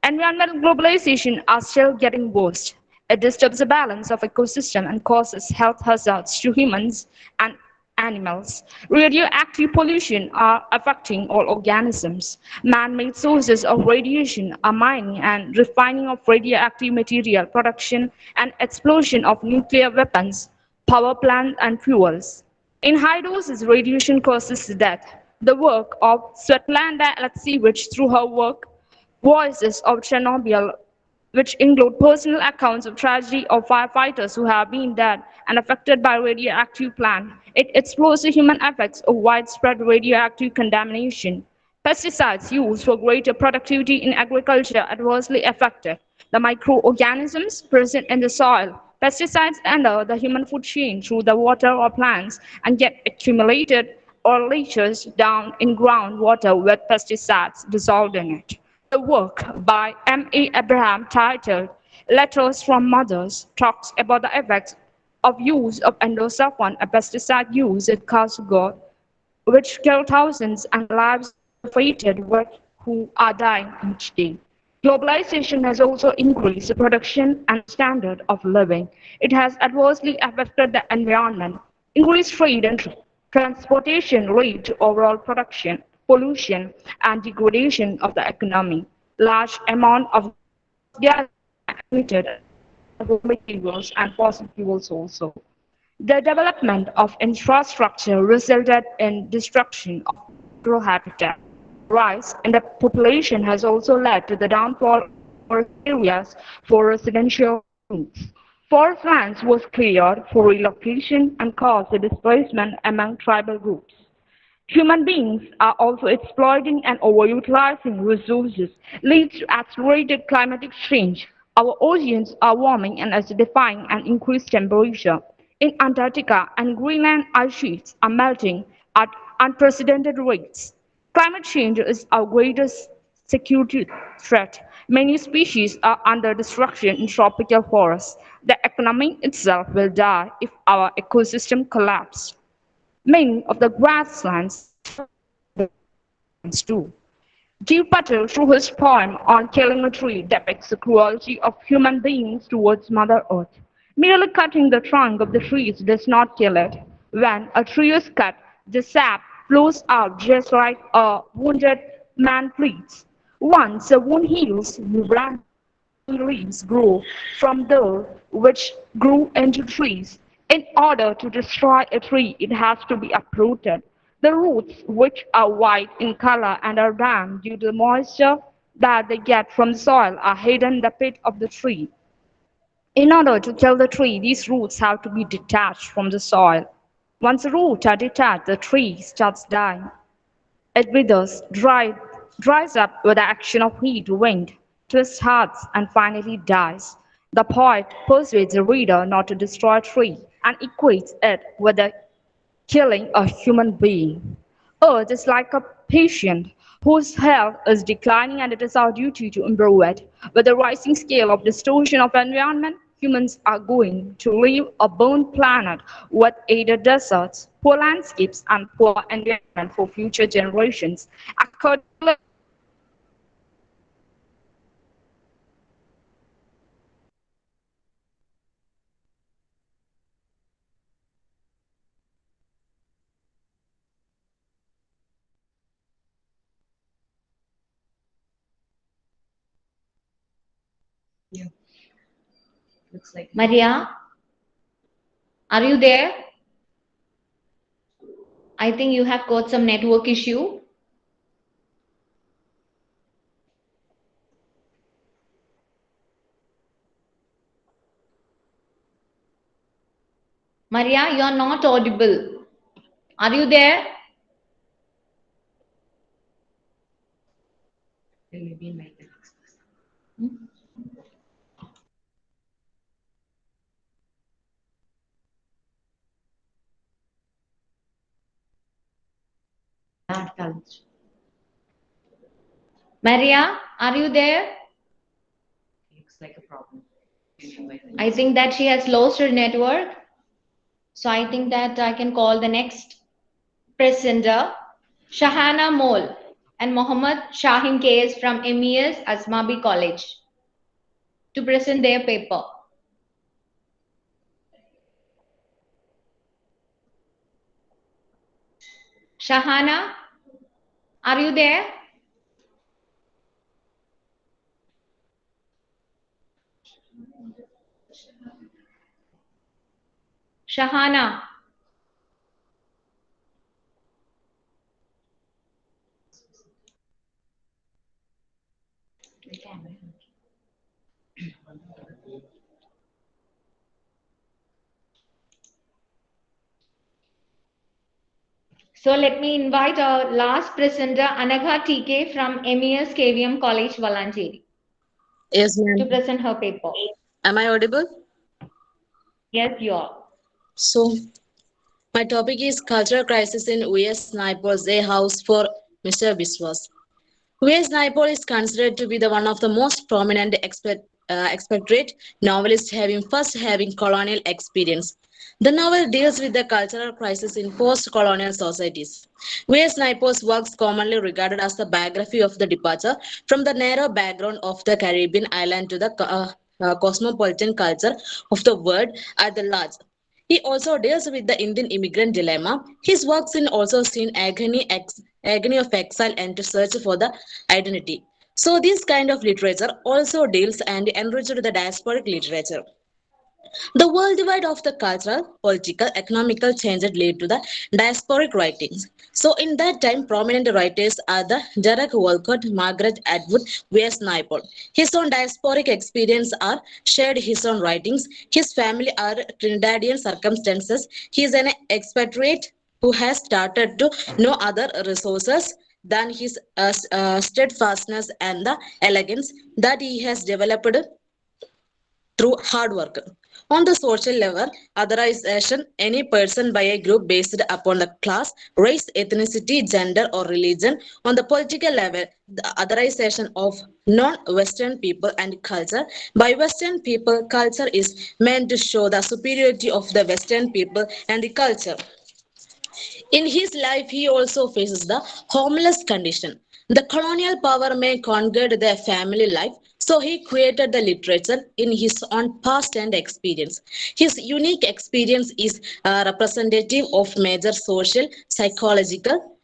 Environmental globalization are still getting worse. It disturbs the balance of ecosystem and causes health hazards to humans and animals. Radioactive pollution are affecting all organisms. Man-made sources of radiation are mining and refining of radioactive material production and explosion of nuclear weapons, power plants and fuels. In high doses, radiation causes death. The work of Svetlana Alexievich through her work Voices of Chernobyl, which include personal accounts of tragedy of firefighters who have been dead and affected by radioactive plant. It explores the human effects of widespread radioactive contamination. Pesticides used for greater productivity in agriculture adversely affected the microorganisms present in the soil. Pesticides enter the human food chain through the water or plants and get accumulated or leaches down in groundwater with pesticides dissolved in it. The work by M.A. Abraham titled Letters from Mothers talks about the effects of use of endosulfan, a pesticide used in Kasugod, which kill thousands and lives associated with who are dying each day. Globalization has also increased the production and standard of living. It has adversely affected the environment. Increased trade and transportation lead to overall production, pollution, and degradation of the economy. Large amount of greenhouse gases are emitted raw materials and fossil fuels also. The development of infrastructure resulted in destruction of natural habitat. Rise in the population has also led to the downfall of forest areas for residential needs. Forest lands was cleared for relocation and caused the displacement among tribal groups. Human beings are also exploiting and overutilizing resources, leads to accelerated climatic change. Our oceans are warming and acidifying and increased temperature. In Antarctica and Greenland, ice sheets are melting at unprecedented rates. Climate change is our greatest security threat. Many species are under destruction in tropical forests. The economy itself will die if our ecosystem collapses. Many of the grasslands too. Dev Patel, through his poem on killing a tree, depicts the cruelty of human beings towards Mother Earth. Merely cutting the trunk of the trees does not kill it. When a tree is cut, the sap flows out just like a wounded man bleeds. Once the wound heals, new branches leaves grow from those which grew into trees. In order to destroy a tree, it has to be uprooted. The roots, which are white in color and are damp due to the moisture that they get from the soil, are hidden in the pit of the tree. In order to kill the tree, these roots have to be detached from the soil. Once the roots are detached, the tree starts dying. It withers, dries up with the action of heat, wind, twists hearts, and finally dies. The poet persuades the reader not to destroy a tree and equates it with the killing a human being. Earth is like a patient whose health is declining and it is our duty to improve it. With the rising scale of distortion of environment, humans are going to leave a burned planet with either deserts, poor landscapes, and poor environment for future generations. According to Looks like Maria, are you there? I think you have got some network issue. Maria, you are not audible. Are you there? maybe make it. Art culture. Maria, are you there? Looks like a problem. I think that she has lost her network. So I think that I can call the next presenter, Shahana Mol and Mohammad Shaheen Kes from MES Asmabi College to present their paper. Shahana, are you there? Shahana. So let me invite our last presenter, Anagha TK from MES KVM College, Valancheri, Yes, to ma'am. present her paper. Am I audible? Yes, you are. So, my topic is cultural crisis in US Naipaul's A House for Mr. Biswas. US Naipaul is considered to be the one of the most prominent expatriate novelists having colonial experience. The novel deals with the cultural crisis in post-colonial societies. V.S. Naipaul's works commonly regarded as the biography of the departure from the narrow background of the Caribbean island to the cosmopolitan culture of the world at the large. He also deals with the Indian immigrant dilemma. His works in also seen agony of exile and to search for the identity. So this kind of literature also deals and enriched the diasporic literature. The worldwide of the cultural, political, economical changes lead to the diasporic writings. So in that time, prominent writers are the Derek Walcott, Margaret Atwood, V.S. Naipaul. His own diasporic experience are shared his own writings. His family are Trinidadian circumstances. He is an expatriate who has started to know other resources than his steadfastness and the elegance that he has developed through hard work. On the social level, otherization, any person by a group based upon the class, race, ethnicity, gender, or religion. On the political level, the otherization of non-Western people and culture. By Western people, culture is meant to show the superiority of the Western people and the culture. In his life, he also faces the homeless condition. The colonial power may conquer their family life, so he created the literature in his own past and experience. His unique experience is representative of major social, psychological,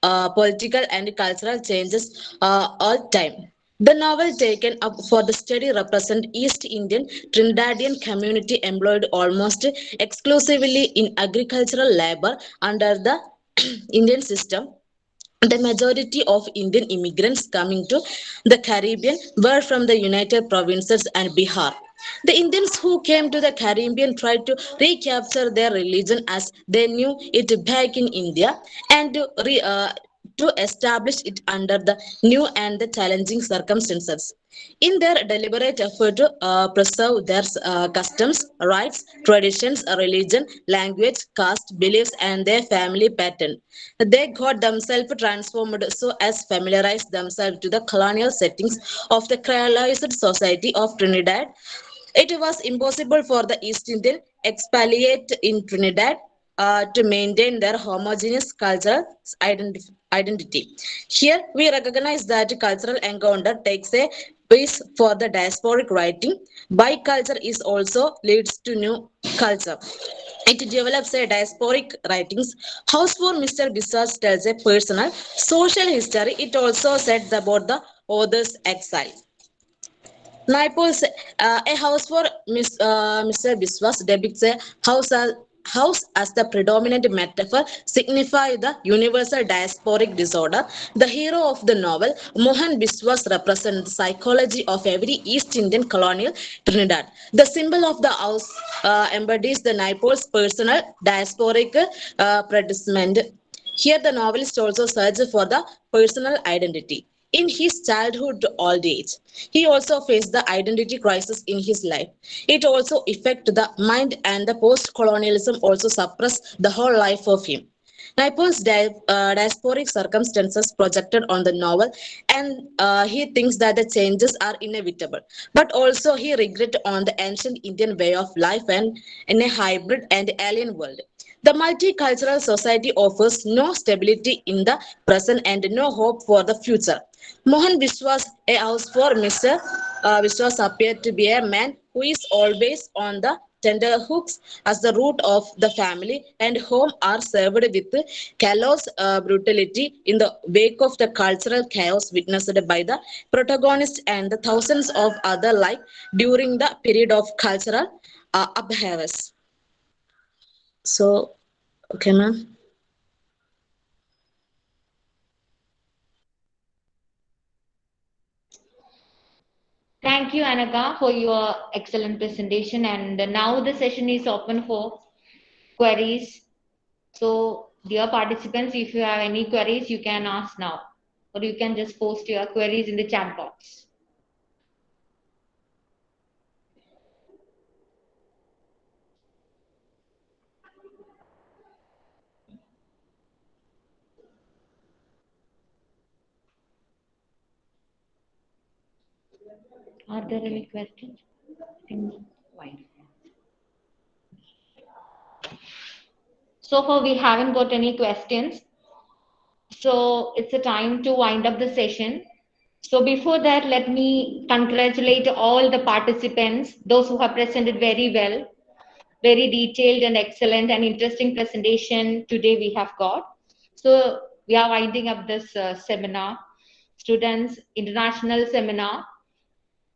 political, and cultural changes all time. The novel taken up for the study represent East Indian Trinidadian community employed almost exclusively in agricultural labor under the Indian system. The majority of Indian immigrants coming to the Caribbean were from the United Provinces and Bihar. The Indians who came to the Caribbean tried to recapture their religion as they knew it back in India and to establish it under the new and the challenging circumstances. In their deliberate effort to preserve their customs, rights, traditions, religion, language, caste, beliefs, and their family pattern, they got themselves transformed so as familiarized themselves to the colonial settings of the creolized society of Trinidad. It was impossible for the East Indian expatriate in Trinidad to maintain their homogeneous cultural identity. Here, we recognize that cultural encounter takes a base for the diasporic writing. Biculture is also leads to new culture. It develops a diasporic writings. House for Mr. Bissas tells a personal social history. It also says about the author's exile. Naipaul's A House for Mr. Biswas depicts a house as the predominant metaphor, signify the universal diasporic disorder. The hero of the novel, Mohan Biswas, represents the psychology of every East Indian colonial Trinidad. The symbol of the house embodies the Naipaul's personal diasporic predicament. Here, the novelist also searches for the personal identity. In his childhood to old age, he also faced the identity crisis in his life. It also affected the mind, and the post-colonialism also suppressed the whole life of him. Naipaul's diasporic circumstances projected on the novel, and he thinks that the changes are inevitable. But also he regret on the ancient Indian way of life and in a hybrid and alien world. The multicultural society offers no stability in the present and no hope for the future. Mohan Biswas, a house for Mr. Biswas, appeared to be a man who is always on the tenterhooks as the root of the family and home are served with callous brutality in the wake of the cultural chaos witnessed by the protagonist and the thousands of other like during the period of cultural upheavals. So, okay, ma'am. Thank you, Anaka, for your excellent presentation. And now the session is open for queries. So, dear participants, if you have any queries, you can ask now, or you can just post your queries in the chat box. Are there any questions? So far, we haven't got any questions. So it's a time to wind up the session. So before that, let me congratulate all the participants, those who have presented very well, very detailed and excellent and interesting presentation today we have got. So we are winding up this seminar, Students International Seminar,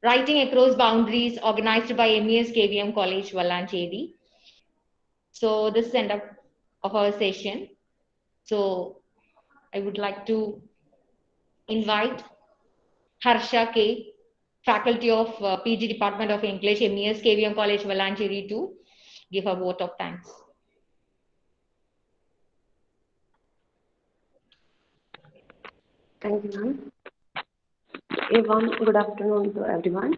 Writing Across Boundaries, organized by MES KVM College, Valanchedi. So this is the end of our session. So I would like to invite Harsha K, Faculty of PG Department of English, MES KVM College, Valanchedi, to give a vote of thanks. Thank you, ma'am. A warm good afternoon to everyone.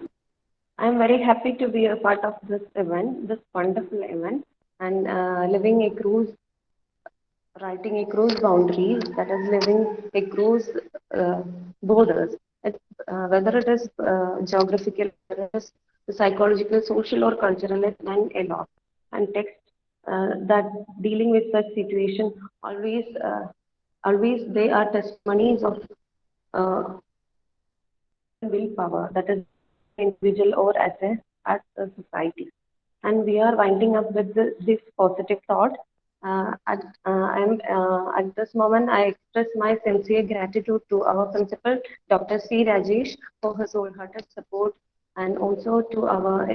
I am very happy to be a part of this event, this wonderful event, and writing across boundaries, that is living across borders. Whether it is geographical, whether it is psychological, social, or cultural, it meant a lot. And text that dealing with such situation always they are testimonies of willpower, that is individual or as a society. And we are winding up with this positive thought. At this moment, I express my sincere gratitude to our principal, Dr. C. Rajesh, for his wholehearted support, and also to our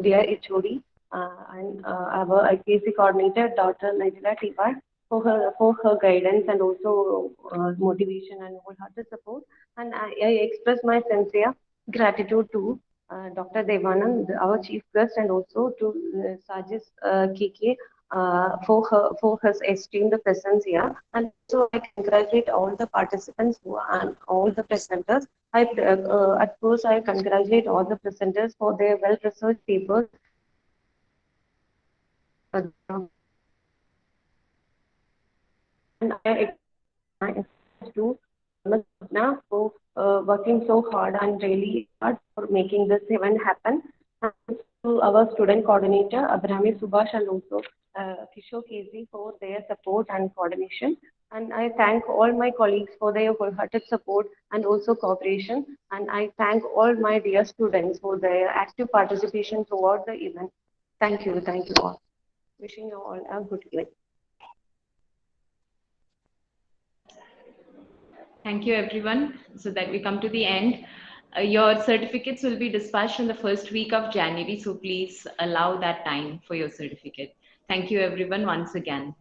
dear HOD and our IPC coordinator, Dr. Najla Tiwar, for her guidance and also motivation and wholehearted support. And I express my sincere gratitude to Dr. Devanand, our chief guest, and also to Sajis KK for his esteemed presence here. And so I congratulate all the participants and all the presenters. At first, I congratulate all the presenters for their well-researched papers. And I to Madhna for working so hard and really hard for making this event happen. And to our student coordinator, Abrahami Subhash, and also Kishore Kezi for their support and coordination. And I thank all my colleagues for their wholehearted support and also cooperation. And I thank all my dear students for their active participation throughout the event. Thank you all. Wishing you all a good evening. Thank you, everyone. So that we come to the end. Your certificates will be dispatched in the first week of January, so please allow that time for your certificate. Thank you everyone once again.